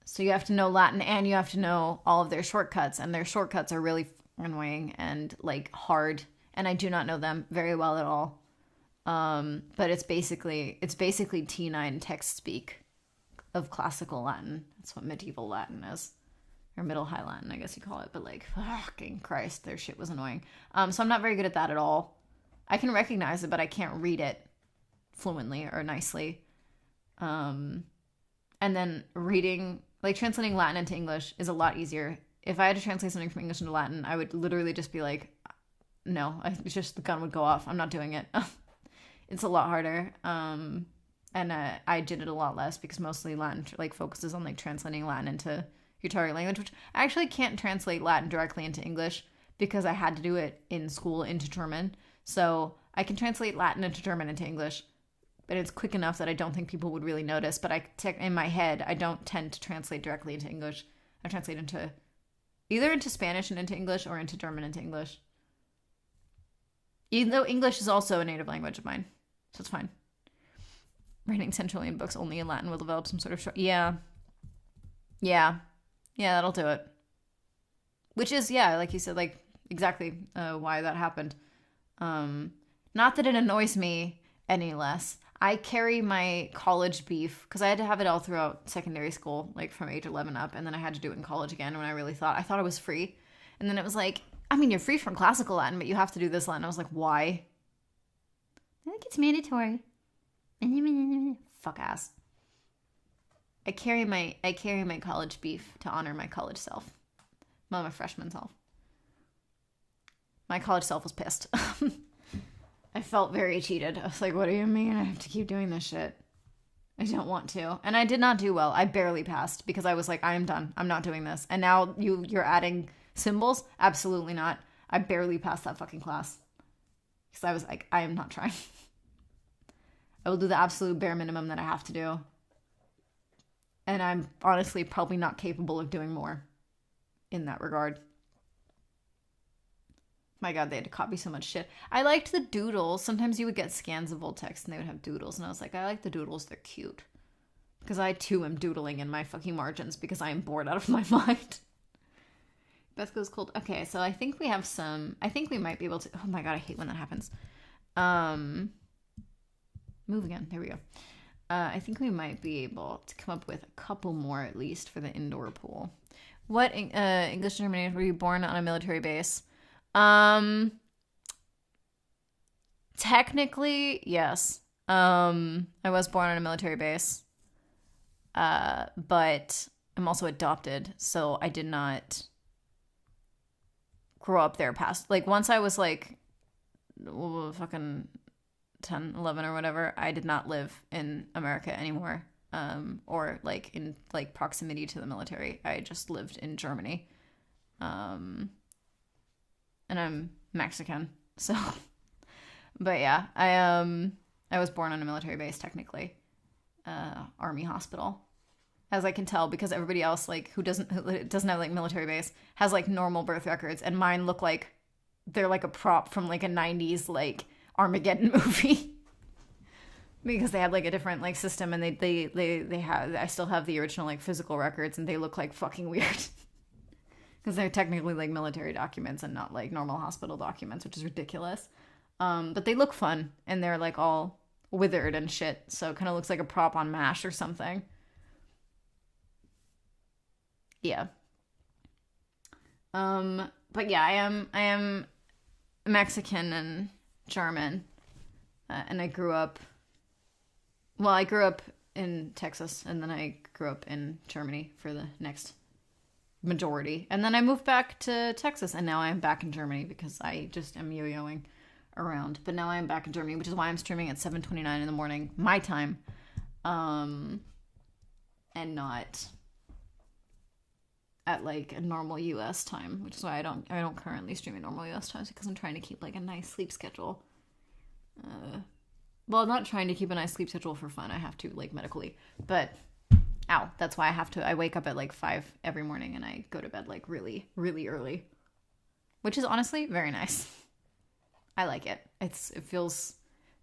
So you have to know Latin and you have to know all of their shortcuts, and their shortcuts are really annoying and like hard, and I do not know them very well at all. But it's basically T9 text speak of classical Latin. That's what medieval Latin is. Or Middle High Latin, I guess you call it. But like, fucking Christ, their shit was annoying. So I'm not very good at that at all. I can recognize it, but I can't read it fluently or nicely. And then reading, like translating Latin into English is a lot easier. If I had to translate something from English into Latin, I would literally just be like, no, it's just the gun would go off. I'm not doing it. It's a lot harder. And I did it a lot less because mostly Latin like focuses on like translating Latin into your target language, which I actually can't translate Latin directly into English because I had to do it in school into German. So I can translate Latin into German into English, but it's quick enough that I don't think people would really notice. But in my head, I don't tend to translate directly into English. I translate into either into Spanish and into English or into German into English. Even though English is also a native language of mine. So it's fine. Writing Centralian books only in Latin will develop some sort of short... Yeah, that'll do it. Which is, yeah, like you said, like exactly why that happened. Not that it annoys me any less. I carry my college beef because I had to have it all throughout secondary school, like from age 11 up, and then I had to do it in college again when I thought it was free. And then it was like, I mean, you're free from classical Latin, but you have to do this Latin. I was like, why? I think it's mandatory. Fuck ass. I carry my college beef to honor my college self. Well, my freshman self. My college self was pissed. I felt very cheated. I was like, what do you mean I have to keep doing this shit? I don't want to. And I did not do well. I barely passed because I was like, I am done. I'm not doing this. And now you're adding symbols? Absolutely not. I barely passed that fucking class. Because I was like, I am not trying. I will do the absolute bare minimum that I have to do. And I'm honestly probably not capable of doing more in that regard. My God, they had to copy so much shit. I liked the doodles. Sometimes you would get scans of old text and they would have doodles. And I was like, I like the doodles. They're cute. Because I too am doodling in my fucking margins because I am bored out of my mind. Beth goes cold. Okay, so I think we have some... I think we might be able to... Oh my God, I hate when that happens. Move again. There we go. I think we might be able to come up with a couple more at least for the indoor pool. What English determination were you born on a military base? Technically, yes. I was born on a military base. But I'm also adopted, so I did not grow up there past, like, once I was like fucking 10, 11 or whatever, I did not live in America anymore. Or like in like proximity to the military. I just lived in Germany. And I'm Mexican, so but yeah, I was born on a military base technically. Army hospital. As I can tell, because everybody else like who doesn't have like military base has like normal birth records, and mine look like they're like a prop from like a 90s like Armageddon movie. Because they had like a different like system, and they have, I still have the original like physical records, and they look like fucking weird. Because they're technically like military documents and not like normal hospital documents, which is ridiculous. But they look fun, and they're like all withered and shit, so it kind of looks like a prop on MASH or something. Yeah. But yeah, I am Mexican and German, and I grew up in Texas, and then I grew up in Germany for the next majority. And then I moved back to Texas, and now I'm back in Germany because I just am yo-yoing around. But now I'm back in Germany, which is why I'm streaming at 7:29 in the morning, my time, and not at like a normal US time, which is why I don't currently stream at normal US times, because I'm trying to keep like a nice sleep schedule. Well, I'm not trying to keep a nice sleep schedule for fun. I have to, like, medically. But, that's why I wake up at, like, 5 every morning, and I go to bed, like, really, really early. Which is honestly very nice. I like it. It feels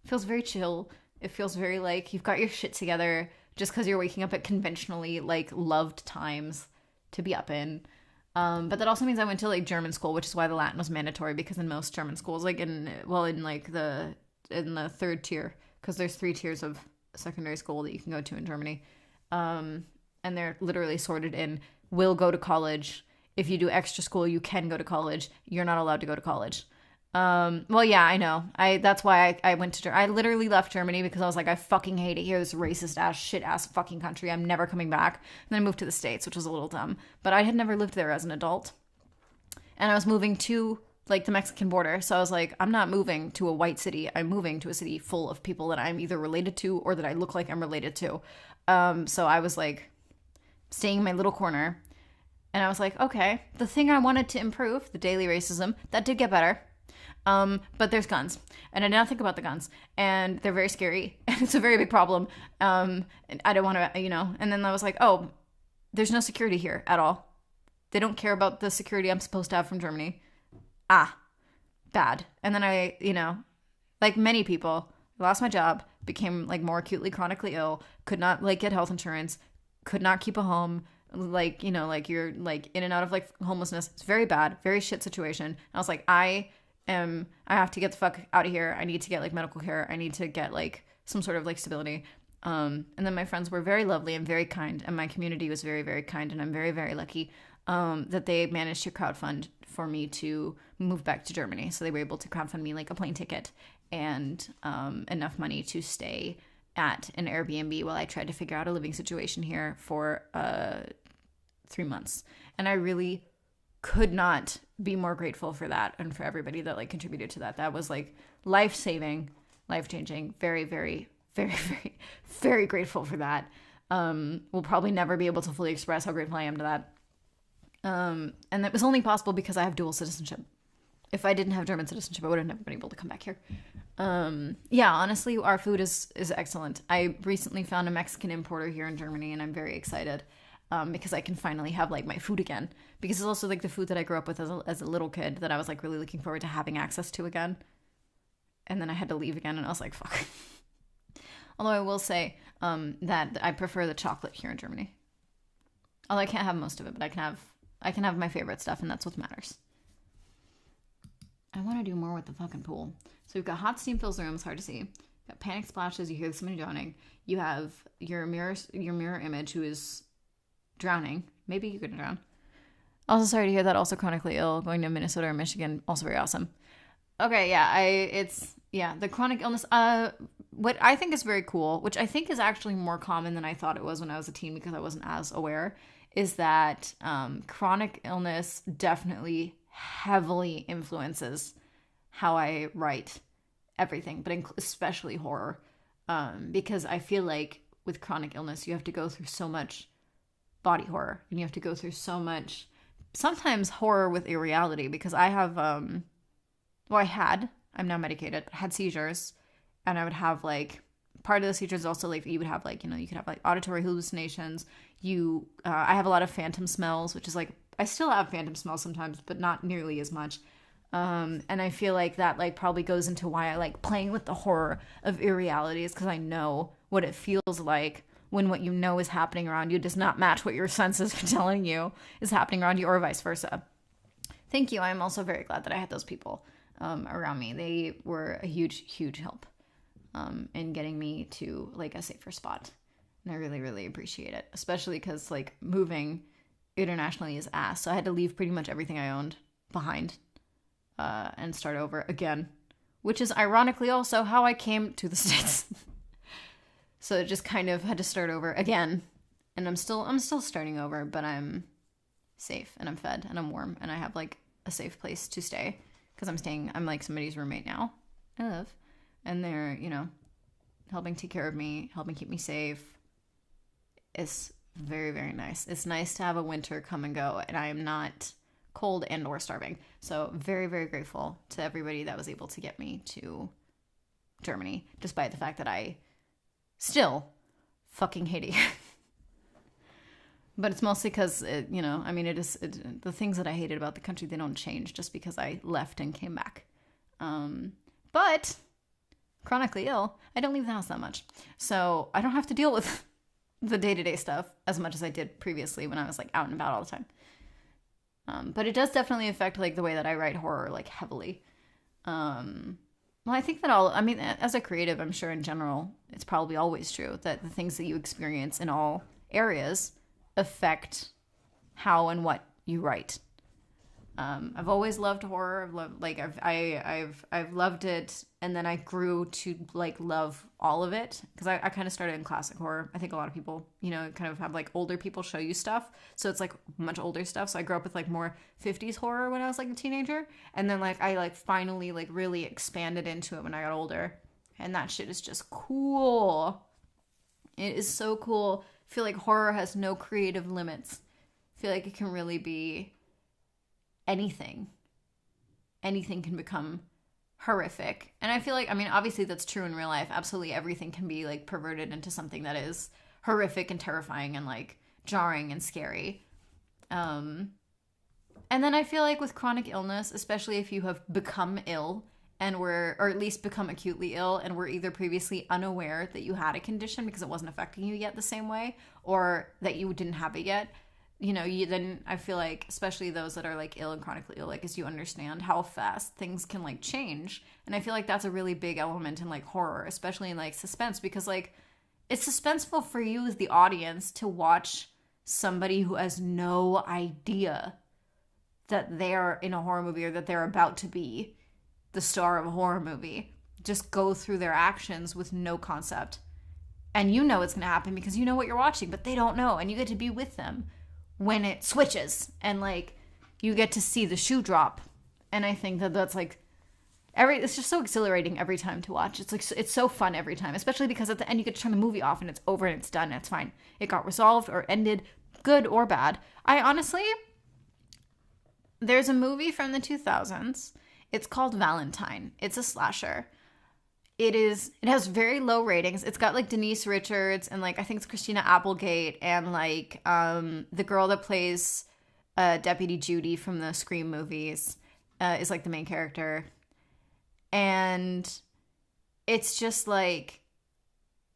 very chill. It feels very, like, you've got your shit together just because you're waking up at conventionally, like, loved times to be up in. But that also means I went to, like, German school, which is why the Latin was mandatory, because in most German schools, like, in the third tier, because there's 3 tiers of secondary school that you can go to in Germany, and they're literally sorted in: will go to college. If you do extra school, you can go to college. You're not allowed to go to college. Well, yeah, I know. That's why I went to Germany. I literally left Germany because I was like, I fucking hate it here. This racist ass, shit ass fucking country. I'm never coming back. And then I moved to the States, which was a little dumb. But I had never lived there as an adult, and I was moving to, like, the Mexican border. So I was like, I'm not moving to a white city. I'm moving to a city full of people that I'm either related to or that I look like I'm related to. So I was like staying in my little corner, and I was like, okay, the thing I wanted to improve, the daily racism, that did get better. But there's guns, and I did not think about the guns, and they're very scary, and it's a very big problem. And I don't want to, and then I was like, oh, there's no security here at all. They don't care about the security I'm supposed to have from Germany. Bad. And then I, like many people, lost my job, became, like, more acutely chronically ill, could not, like, get health insurance, could not keep a home, like, like, you're, like, in and out of, like, homelessness. It's very bad, very shit situation. And I was like, I have to get the fuck out of here. I need to get, like, medical care. I need to get, like, some sort of, like, stability. And then my friends were very lovely and very kind, and my community was very, very kind, and I'm very, very lucky that they managed to crowdfund for me to move back to Germany. So they were able to crowdfund me, like, a plane ticket and enough money to stay at an Airbnb while I tried to figure out a living situation here for 3 months. And I really could not be more grateful for that, and for everybody that, like, contributed to that. That was, like, life-saving, life-changing. Very, very, very, very, very grateful for that. We'll probably never be able to fully express how grateful I am to that. And that was only possible because I have dual citizenship. If I didn't have German citizenship, I would have never been able to come back here. Yeah, honestly, our food is excellent. I recently found a Mexican importer here in Germany, and I'm very excited because I can finally have, like, my food again. Because it's also, like, the food that I grew up with as a little kid that I was, like, really looking forward to having access to again. And then I had to leave again, and I was like, fuck. Although I will say that I prefer the chocolate here in Germany. Although I can't have most of it, but I can have my favorite stuff, and that's what matters. I want to do more with the fucking pool. So we've got hot steam fills the room. It's hard to see. You've got panic splashes. You hear somebody drowning. You have your mirror image who is drowning. Maybe you could drown. Also sorry to hear that. Also chronically ill. Going to Minnesota or Michigan. Also very awesome. Okay, yeah. The chronic illness. What I think is very cool, which I think is actually more common than I thought it was when I was a teen because I wasn't as aware, is that chronic illness definitely heavily influences how I write everything, but especially horror. Because I feel like with chronic illness, you have to go through so much body horror, and you have to go through so much, sometimes horror with irreality, because I have, I'm now medicated, but I had seizures, and I would have, like, part of the seizures is also, like, you would have, like, you could have, like, auditory hallucinations. I have a lot of phantom smells, which is, like, I still have phantom smells sometimes, but not nearly as much. And I feel like that, like, probably goes into why I like playing with the horror of irrealities, because I know what it feels like when what you know is happening around you does not match what your senses are telling you is happening around you, or vice versa. Thank you. I'm also very glad that I had those people around me. They were a huge, huge help in getting me to, like, a safer spot. And I really, really appreciate it, especially because, like, moving internationally is ass. So I had to leave pretty much everything I owned behind and start over again, which is ironically also how I came to the States. So it just kind of had to start over again. And I'm still starting over, but I'm safe and I'm fed and I'm warm and I have like a safe place to stay because I'm like somebody's roommate now. I live. And they're, helping take care of me, helping keep me safe. It's very, very nice. It's nice to have a winter come and go, and I am not cold and or starving. So very, very grateful to everybody that was able to get me to Germany, despite the fact that I still fucking hate it. But it's mostly because, the things that I hated about the country, they don't change just because I left and came back. But chronically ill, I don't leave the house that much. So I don't have to deal with the day-to-day stuff as much as I did previously when I was like out and about all the time. But it does definitely affect like the way that I write horror like heavily. Well, I think that as a creative, I'm sure in general, it's probably always true that the things that you experience in all areas affect how and what you write. I've always loved horror. I've loved it, and then I grew to like love all of it because I kind of started in classic horror. I think a lot of people, kind of have like older people show you stuff, so it's like much older stuff. So I grew up with like more 50s horror when I was like a teenager, and then like I like finally like really expanded into it when I got older, and that shit is just cool. It is so cool. I feel like horror has no creative limits. I feel like it can really be anything can become horrific. And I feel like, obviously that's true in real life. Absolutely everything can be like perverted into something that is horrific and terrifying and like jarring and scary. And then I feel like with chronic illness, especially if you have become ill or at least become acutely ill and were either previously unaware that you had a condition because it wasn't affecting you yet the same way, or that you didn't have it yet, then I feel like, especially those that are like ill and chronically ill, like as you understand how fast things can like change. And I feel like that's a really big element in like horror, especially in like suspense, because like it's suspenseful for you as the audience to watch somebody who has no idea that they're in a horror movie or that they're about to be the star of a horror movie just go through their actions with no concept. And it's going to happen because you know what you're watching, but they don't know. And you get to be with them when it switches and like you get to see the shoe drop. And I think that that's like it's just so exhilarating every time to watch. It's like it's so fun every time, especially because at the end you get to turn the movie off and it's over and it's done and it's fine. It got resolved or ended, good or bad. There's a movie from the 2000s. It's called Valentine. It's a slasher. It has very low ratings. It's got like Denise Richards and like I think it's Christina Applegate and like the girl that plays Deputy Judy from the Scream movies is like the main character. And it's just like,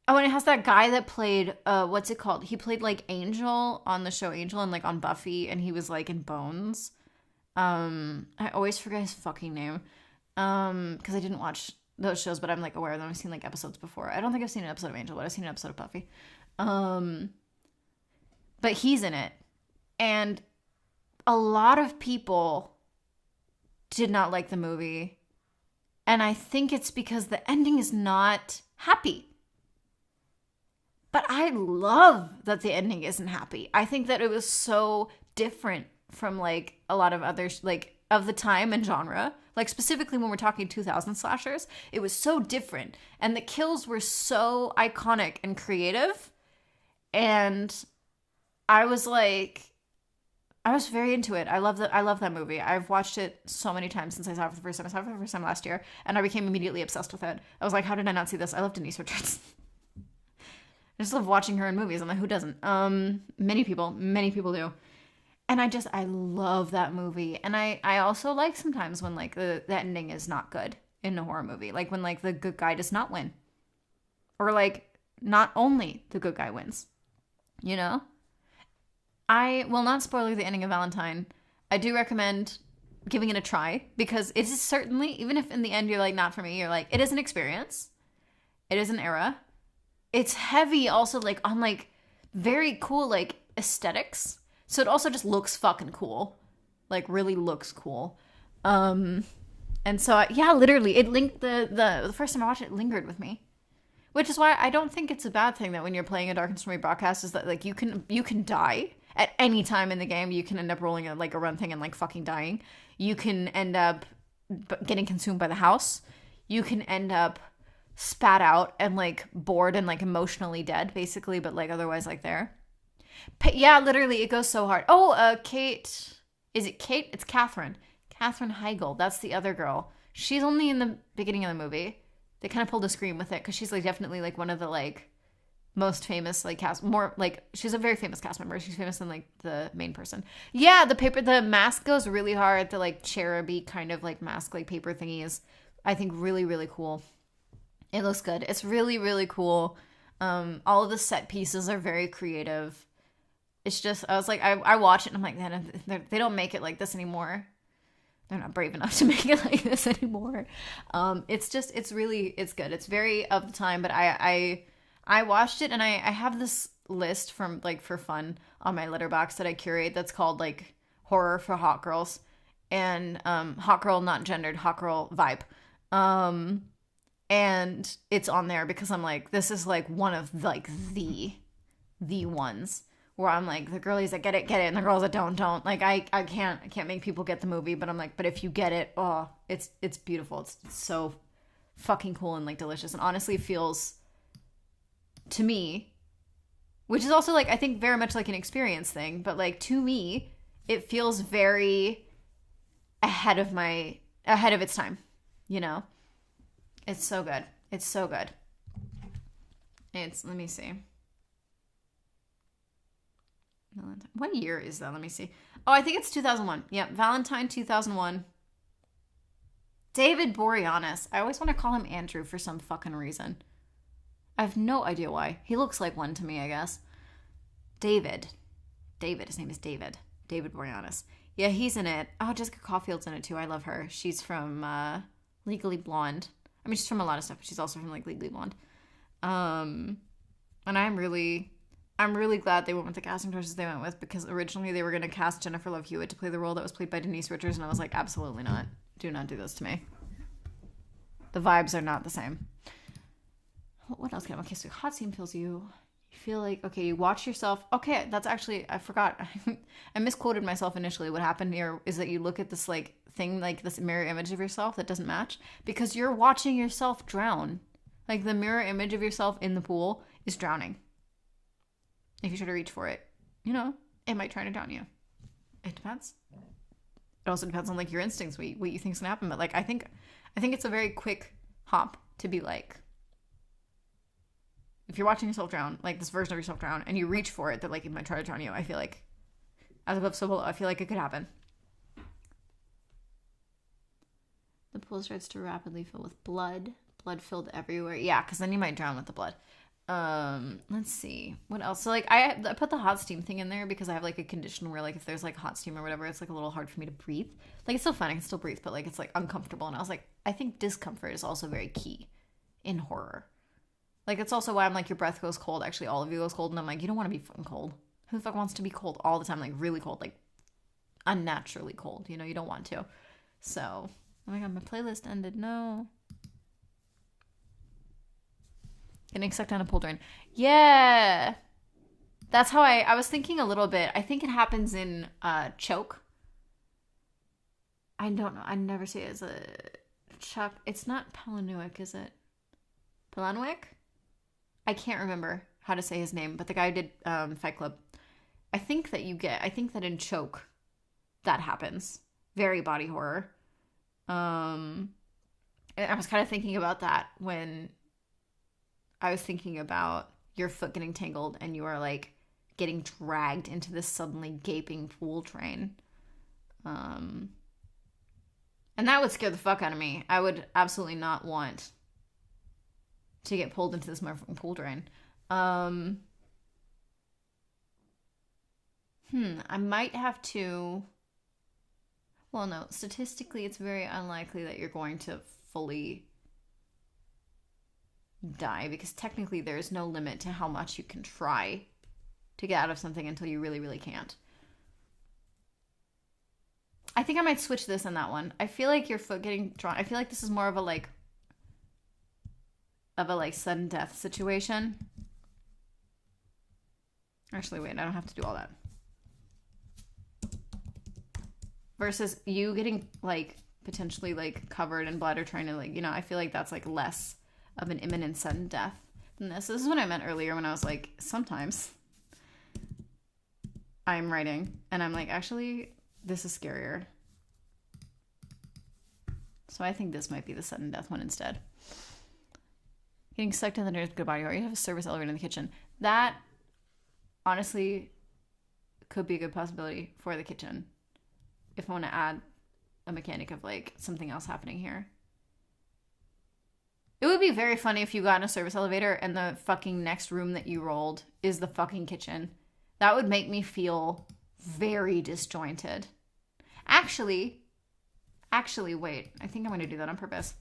and it has that guy that played what's it called? He played like Angel on the show Angel and like on Buffy, and he was like in Bones. I always forget his fucking name because I didn't watch those shows, but I'm like aware of them. I've seen like episodes before. I don't think I've seen an episode of Angel, but I've seen an episode of Buffy. But he's in it. And a lot of people did not like the movie. And I think it's because the ending is not happy. But I love that the ending isn't happy. I think that it was so different from like a lot of others, like of the time and genre. Like specifically when we're talking 2000 slashers, it was so different. And the kills were so iconic and creative. And I was very into it. I love that movie. I've watched it so many times since I saw it for the first time. I saw it for the first time last year, and I became immediately obsessed with it. I was like, how did I not see this? I love Denise Richards. I just love watching her in movies. I'm like, who doesn't? Many people do. And I love that movie. And I also like sometimes when like the ending is not good in a horror movie. Like when like the good guy does not win. Or like not only the good guy wins. I will not spoil the ending of Valentine. I do recommend giving it a try because it is certainly, even if in the end you're like, not for me, you're like, it is an experience. It is an era. It's heavy also like on like very cool like aesthetics. So it also just looks fucking cool. Like really looks cool. And so, literally it linked the first time I watched it, it lingered with me. Which is why I don't think it's a bad thing that when you're playing a Dark and Stormy broadcast is that like you can die at any time in the game. You can end up rolling like a run thing and like fucking dying. You can end up getting consumed by the house. You can end up spat out and like bored and like emotionally dead basically, but like otherwise like there. Yeah, literally it goes so hard. Oh, Kate. Is it Kate? It's Catherine. Catherine Heigl. That's the other girl. She's only in the beginning of the movie. They kind of pulled a scream with it because she's like definitely like one of the like most famous like cast, more like she's a very famous cast member. She's famous than like the main person. Yeah, the mask goes really hard. The like cheruby kind of like mask like paper thingy is I think really really cool. It looks good. It's really really cool. All of the set pieces are very creative. It's just I was like I watch it and I'm like man, they don't make it like this anymore. They're not brave enough to make it like this anymore. It's good. It's very of the time, but I watched it and I have this list from like for fun on my letterbox that I curate that's called like horror for hot girls and hot girl not gendered, hot girl vibe. And it's on there because I'm like this is like one of like the ones where I'm like the girlies that get it, and the girls that don't. Like I can't make people get the movie, but I'm like, but if you get it, oh, it's beautiful. It's so fucking cool and like delicious, and honestly feels to me, which is also like I think very much like an experience thing, but like to me, it feels very ahead of its time. You know, it's so good. It's so good. Let me see. What year is that? Let me see. Oh, I think it's 2001. Yeah, Valentine 2001. David Boreanaz. I always want to call him Andrew for some fucking reason. I have no idea why. He looks like one to me, I guess. David. His name is David. David Boreanaz. Yeah, he's in it. Oh, Jessica Caulfield's in it too. I love her. She's from Legally Blonde. I mean, she's from a lot of stuff, but she's also from like Legally Blonde. And I'm really glad they went with the casting choices they went with because originally they were going to cast Jennifer Love Hewitt to play the role that was played by Denise Richards, and I was like, absolutely not. Do not do this to me. The vibes are not the same. What else can I... Okay, so hot scene feels you feel like, okay, you watch yourself. Okay, that's actually, I forgot. I misquoted myself initially. What happened here is that you look at this like thing, like this mirror image of yourself that doesn't match because you're watching yourself drown. Like the mirror image of yourself in the pool is drowning. If you try to reach for it, you know, it might try to drown you. It depends. It also depends on like your instincts, what you think's gonna happen. But like, I think it's a very quick hop to be like, if you're watching yourself drown, like this version of yourself drown, and you reach for it, that like it might try to drown you. I feel like, as above so below, I feel like it could happen. The pool starts to rapidly fill with blood filled everywhere. Yeah, because then you might drown with the blood. Let's see what else. So like I put the hot steam thing in there because I have like a condition where like if there's like hot steam or whatever, it's like a little hard for me to breathe. Like it's still fun, I can still breathe, but like it's like uncomfortable. And I was like, I think discomfort is also very key in horror. Like it's also why I'm like your breath goes cold. Actually, all of you goes cold, and I'm like, you don't want to be fucking cold. Who the fuck wants to be cold all the time? Like really cold, like unnaturally cold. You know, you don't want to. So, oh my god, my playlist ended. No. Getting sucked down a pool drain. Yeah. That's how I was thinking a little bit. I think it happens in Choke. I don't know. I never see it as a Chuck. It's not Palahniuk, is it? Palahniuk? I can't remember how to say his name, but the guy who did Fight Club. I think that in Choke that happens. Very body horror. And I was kind of thinking about that when I was thinking about your foot getting tangled and you are like getting dragged into this suddenly gaping pool drain. And that would scare the fuck out of me. I would absolutely not want to get pulled into this motherfucking pool drain. I might have to... Well, no. Statistically, it's very unlikely that you're going to fully die because technically there is no limit to how much you can try to get out of something until you really, really can't. I think I might switch this and that one. I feel like your foot getting drawn. I feel like this is more of a like of a like sudden death situation. Actually, wait, I don't have to do all that. Versus you getting like potentially like covered in blood or trying to like, you know, I feel like that's like less of an imminent sudden death than this. This is what I meant earlier when I was like, sometimes I'm writing and I'm like, actually, this is scarier. So I think this might be the sudden death one instead. Getting sucked in the nearest good body, or you have a service elevator in the kitchen. That, honestly, could be a good possibility for the kitchen. If I want to add a mechanic of, like, something else happening here. It would be very funny if you got in a service elevator and the fucking next room that you rolled is the fucking kitchen. That would make me feel very disjointed. Actually, wait. I think I'm going to do that on purpose.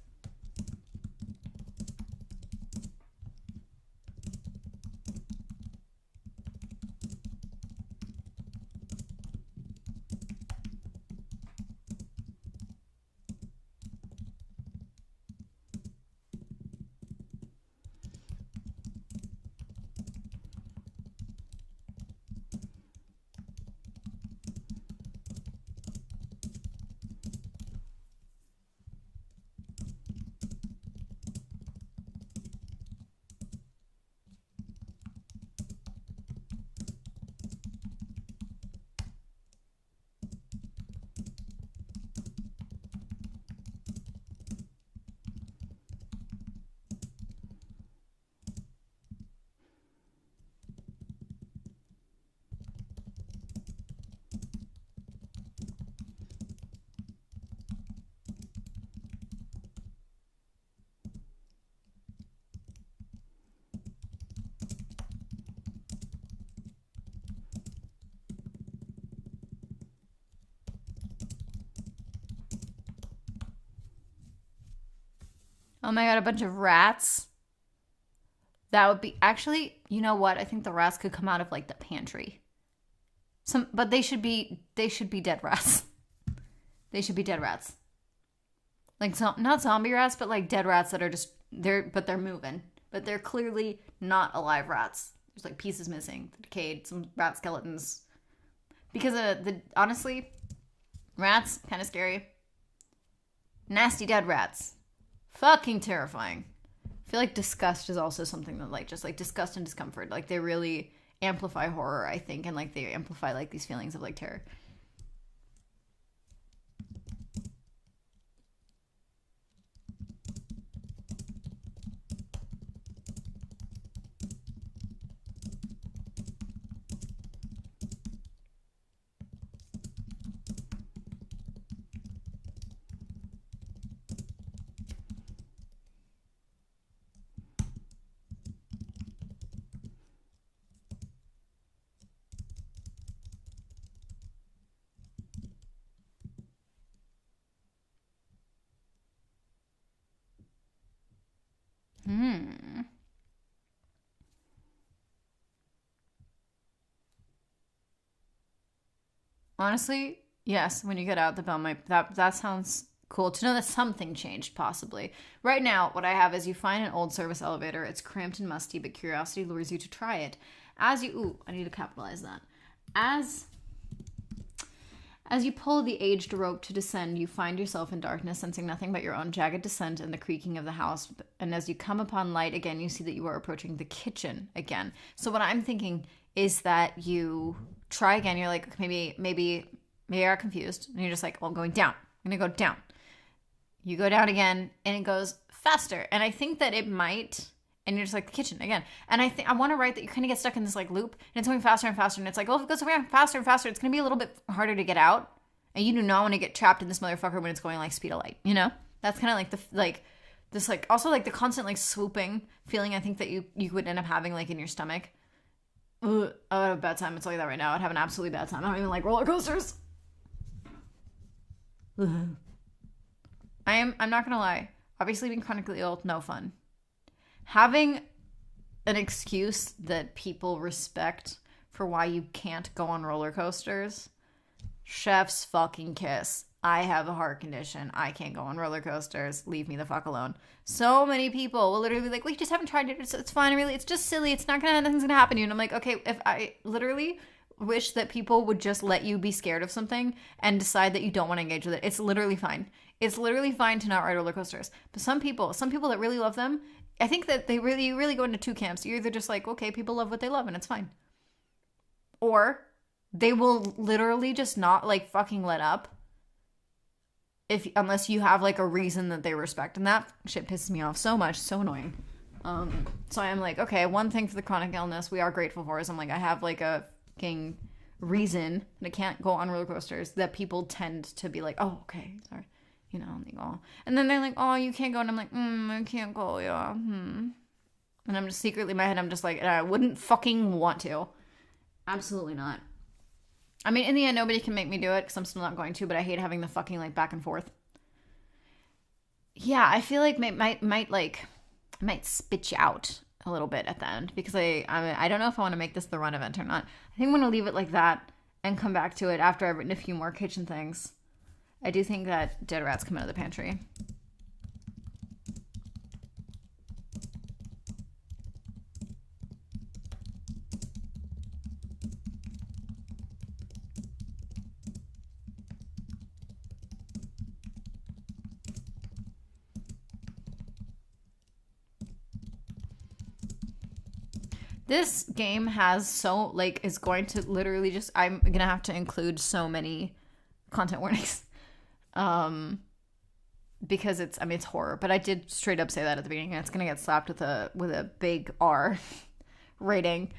Oh my god, a bunch of rats. That would be... Actually, you know what? I think the rats could come out of, like, the pantry. But they should be dead rats. They should be dead rats. Like, not zombie rats, but, like, dead rats that are just... They're moving. But they're clearly not alive rats. There's, like, pieces missing. Decayed. Some rat skeletons. Because, honestly, rats, kind of scary. Nasty dead rats. Fucking terrifying. I feel like disgust is also something that, like, just, like, disgust and discomfort. Like, they really amplify horror, I think. And, like, they amplify, like, these feelings of, like, terror. Honestly, yes, when you get out, the bell might... That sounds cool to know that something changed, possibly. Right now, what I have is you find an old service elevator. It's cramped and musty, but curiosity lures you to try it. Ooh, I need to capitalize that. As you pull the aged rope to descend, you find yourself in darkness, sensing nothing but your own jagged descent and the creaking of the house. And as you come upon light again, you see that you are approaching the kitchen again. So what I'm thinking is that you try again. You're like, maybe you're confused. And you're just like, well, I'm going down. I'm going to go down. You go down again, and it goes faster. And I think that it might... And you're just like, the kitchen again. And I want to write that you kind of get stuck in this like loop, and it's going faster and faster. And it's like, well, if it goes faster and faster, it's going to be a little bit harder to get out. And you do not want to get trapped in this motherfucker when it's going like speed of light. You know, that's kind of like this also like the constant like swooping feeling. I think that you would end up having like in your stomach. Ugh, I would have a bad time. I'll tell you that right now. I'd have an absolutely bad time. I don't even like roller coasters. I'm not gonna lie. Obviously, being chronically ill, no fun. Having an excuse that people respect for why you can't go on roller coasters, chef's fucking kiss. I have a heart condition. I can't go on roller coasters. Leave me the fuck alone. So many people will literally be like, "We just haven't tried it. It's fine. Really, it's just silly. Nothing's gonna happen to you." And I'm like, okay, if I literally wish that people would just let you be scared of something and decide that you don't want to engage with it. It's literally fine. It's literally fine to not ride roller coasters. But some people that really love them, I think that you really go into two camps. You're either just like, okay, people love what they love and it's fine. Or they will literally just not like fucking let up unless you have like a reason that they respect. And that shit pisses me off so much. So annoying. So I'm like, okay, one thing for the chronic illness we are grateful for is I'm like, I have like a fucking reason that I can't go on roller coasters that people tend to be like, oh, okay, sorry. You know, they go. And then they're like, oh, you can't go. And I'm like, I can't go, yeah. And I'm just secretly in my head, I'm just like, I wouldn't fucking want to. Absolutely not. I mean, in the end, nobody can make me do it because I'm still not going to, but I hate having the fucking like back and forth. Yeah, I feel like might spit you out a little bit at the end because I don't know if I want to make this the run event or not. I think I'm going to leave it like that and come back to it after I've written a few more kitchen things. I do think that dead rats come out of the pantry. This game has is going to literally just, I'm going to have to include so many content warnings. Because it's horror, but I did straight up say that at the beginning, and it's going to get slapped with a big R rating.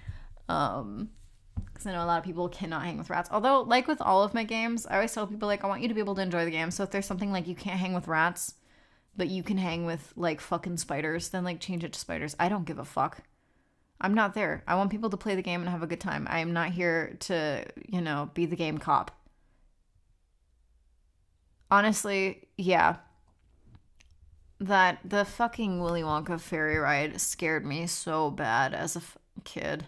Because I know a lot of people cannot hang with rats. Although, like with all of my games, I always tell people, like, I want you to be able to enjoy the game. So if there's something like you can't hang with rats, but you can hang with, like, fucking spiders, then, like, change it to spiders. I don't give a fuck. I'm not there. I want people to play the game and have a good time. I am not here to, be the game cop. Honestly, yeah. The fucking Willy Wonka ferry ride scared me so bad as a kid.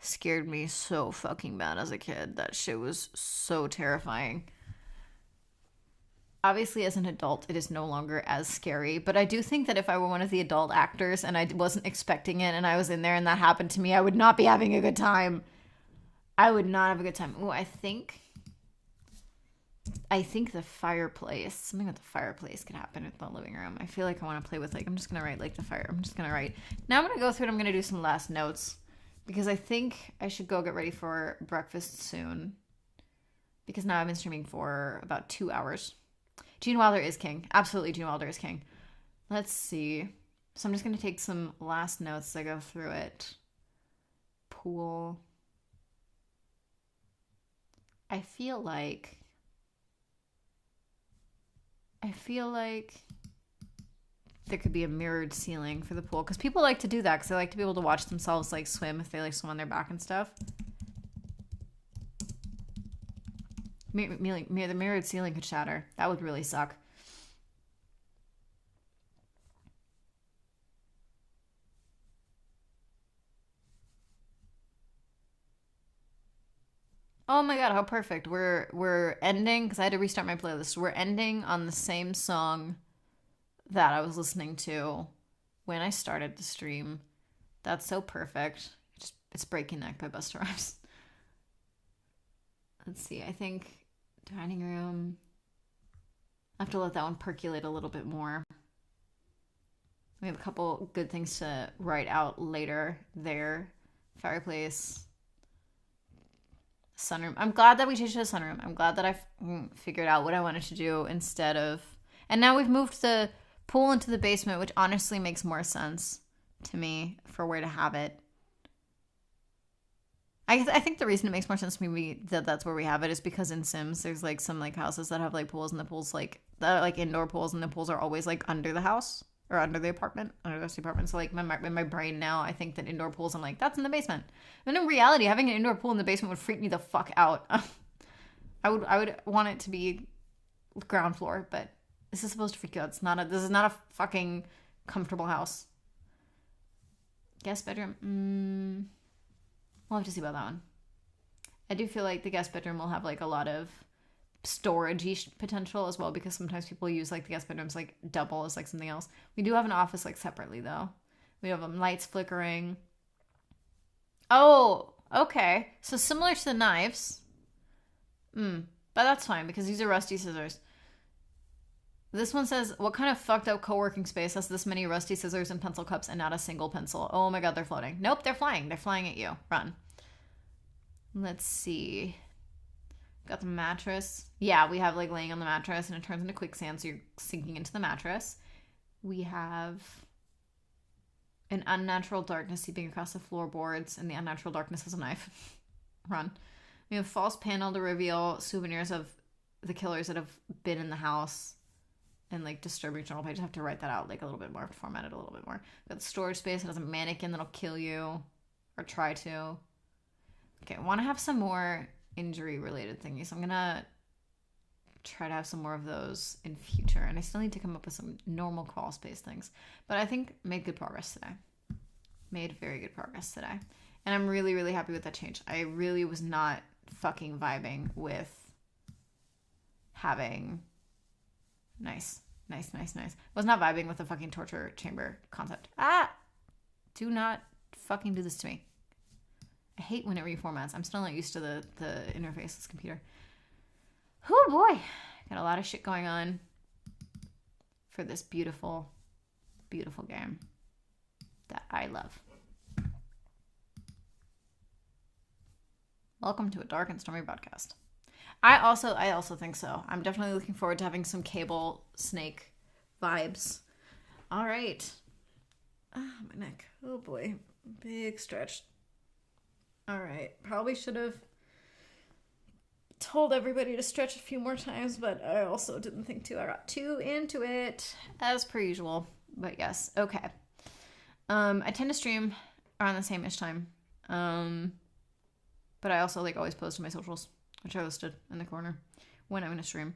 Scared me so fucking bad as a kid. That shit was so terrifying. Obviously, as an adult, it is no longer as scary, but I do think that if I were one of the adult actors and I wasn't expecting it and I was in there and that happened to me, I would not be having a good time. I would not have a good time. Oh, I think the fireplace, something with the fireplace could happen in the living room. I feel like I want to play with, I'm just going to write, the fire. I'm just going to write. Now I'm going to go through and I'm going to do some last notes because I think I should go get ready for breakfast soon because now I've been streaming for about 2 hours. Gene Wilder is king. Absolutely, Gene Wilder is king. Let's see. So I'm just going to take some last notes as I go through it. Pool. I feel like there could be a mirrored ceiling for the pool because people like to do that because they like to be able to watch themselves like swim if they like swim on their back and stuff. The mirrored ceiling could shatter. That would really suck. Oh my god, how perfect. We're ending, because I had to restart my playlist. We're ending on the same song that I was listening to when I started the stream. That's so perfect. It's Breaking Neck by Busta Rhymes. Let's see, I think dining room. I have to let that one percolate a little bit more. We have a couple good things to write out later there. Fireplace. Sunroom. I'm glad that we changed to the sunroom. I'm glad that I figured out what I wanted to do instead of... And now we've moved the pool into the basement, which honestly makes more sense to me for where to have it. I think the reason it makes more sense to me that that's where we have it is because in Sims there's like some like houses that have like pools and the pools like that are like indoor pools and the pools are always like under the house or under the apartment. So like in my brain now I think that indoor pools I'm like that's in the basement. And in reality having an indoor pool in the basement would freak me the fuck out. I would want it to be ground floor, but this is supposed to freak you out. This is not a fucking comfortable house. Guest bedroom. We'll have to see about that one. I do feel like the guest bedroom will have like a lot of storage potential as well, because sometimes people use like the guest bedrooms like double as like something else. We do have an office like separately though. We have lights flickering. Oh, okay. So similar to the knives. But that's fine because these are rusty scissors. This one says, what kind of fucked up co-working space has this many rusty scissors and pencil cups and not a single pencil? Oh my god, they're floating. Nope, they're flying. They're flying at you. Run. Let's see. Got the mattress. Yeah, we have like laying on the mattress and it turns into quicksand, so you're sinking into the mattress. We have an unnatural darkness seeping across the floorboards, and the unnatural darkness is a knife. Run. We have false panel to reveal souvenirs of the killers that have been in the house. And like disturbing journal page. I have to write that out like a little bit more, format it a little bit more. We've got storage space. It has a mannequin that'll kill you or try to. Okay, I want to have some more injury related thingies. So I'm gonna try to have some more of those in future. And I still need to come up with some normal crawl space things. But I think made good progress today. Made very good progress today. And I'm really, really happy with that change. I really was not fucking vibing with having... Nice. Was not vibing with the fucking torture chamber concept. Do not fucking do this to me. I hate when it reformats. I'm still not used to the interface of this computer. Oh boy. Got a lot of shit going on for this beautiful, beautiful game that I love. Welcome to a dark and stormy podcast. I also think so. I'm definitely looking forward to having some cable snake vibes. All right. My neck. Oh boy. Big stretch. All right. Probably should have told everybody to stretch a few more times, but I also didn't think to. I got too into it as per usual. But yes. Okay. I tend to stream around the same-ish time. But I also like always post to my socials, which are listed in the corner when I'm in a stream.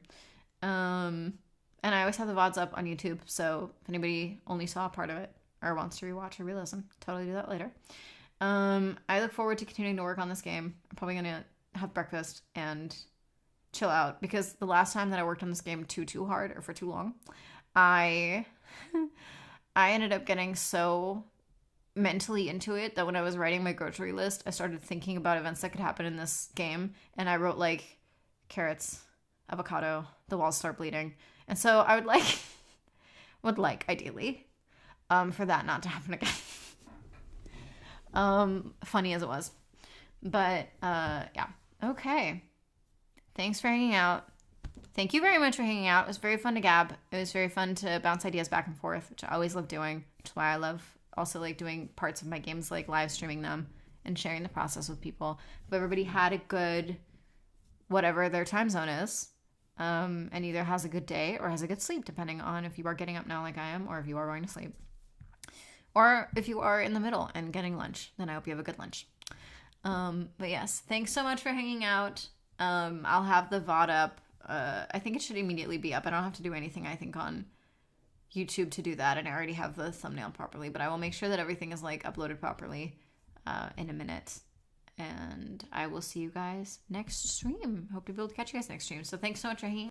And I always have the VODs up on YouTube, so if anybody only saw part of it or wants to rewatch or re-listen, totally do that later. I look forward to continuing to work on this game. I'm probably going to have breakfast and chill out, because the last time that I worked on this game too hard or for too long, I ended up getting so mentally into it that when I was writing my grocery list, I started thinking about events that could happen in this game, and I wrote like carrots, avocado, the walls start bleeding. And so I would like ideally for that not to happen again. Funny as it was. But yeah. Okay. Thanks for hanging out. Thank you very much for hanging out. It was very fun to gab. It was very fun to bounce ideas back and forth, which I always love doing, which is why I love also like doing parts of my games, like live streaming them and sharing the process with people. But everybody had a good, whatever their time zone is, and either has a good day or has a good sleep, depending on if you are getting up now like I am, or if you are going to sleep, or if you are in the middle and getting lunch, then I hope you have a good lunch. But yes, thanks so much for hanging out. I'll have the VOD up. I think it should immediately be up. I don't have to do anything, I think, on YouTube to do that, and I already have the thumbnail properly, but I will make sure that everything is like uploaded properly in a minute, and I will see you guys next stream. Hope to be able to catch you guys next stream. So thanks so much for hanging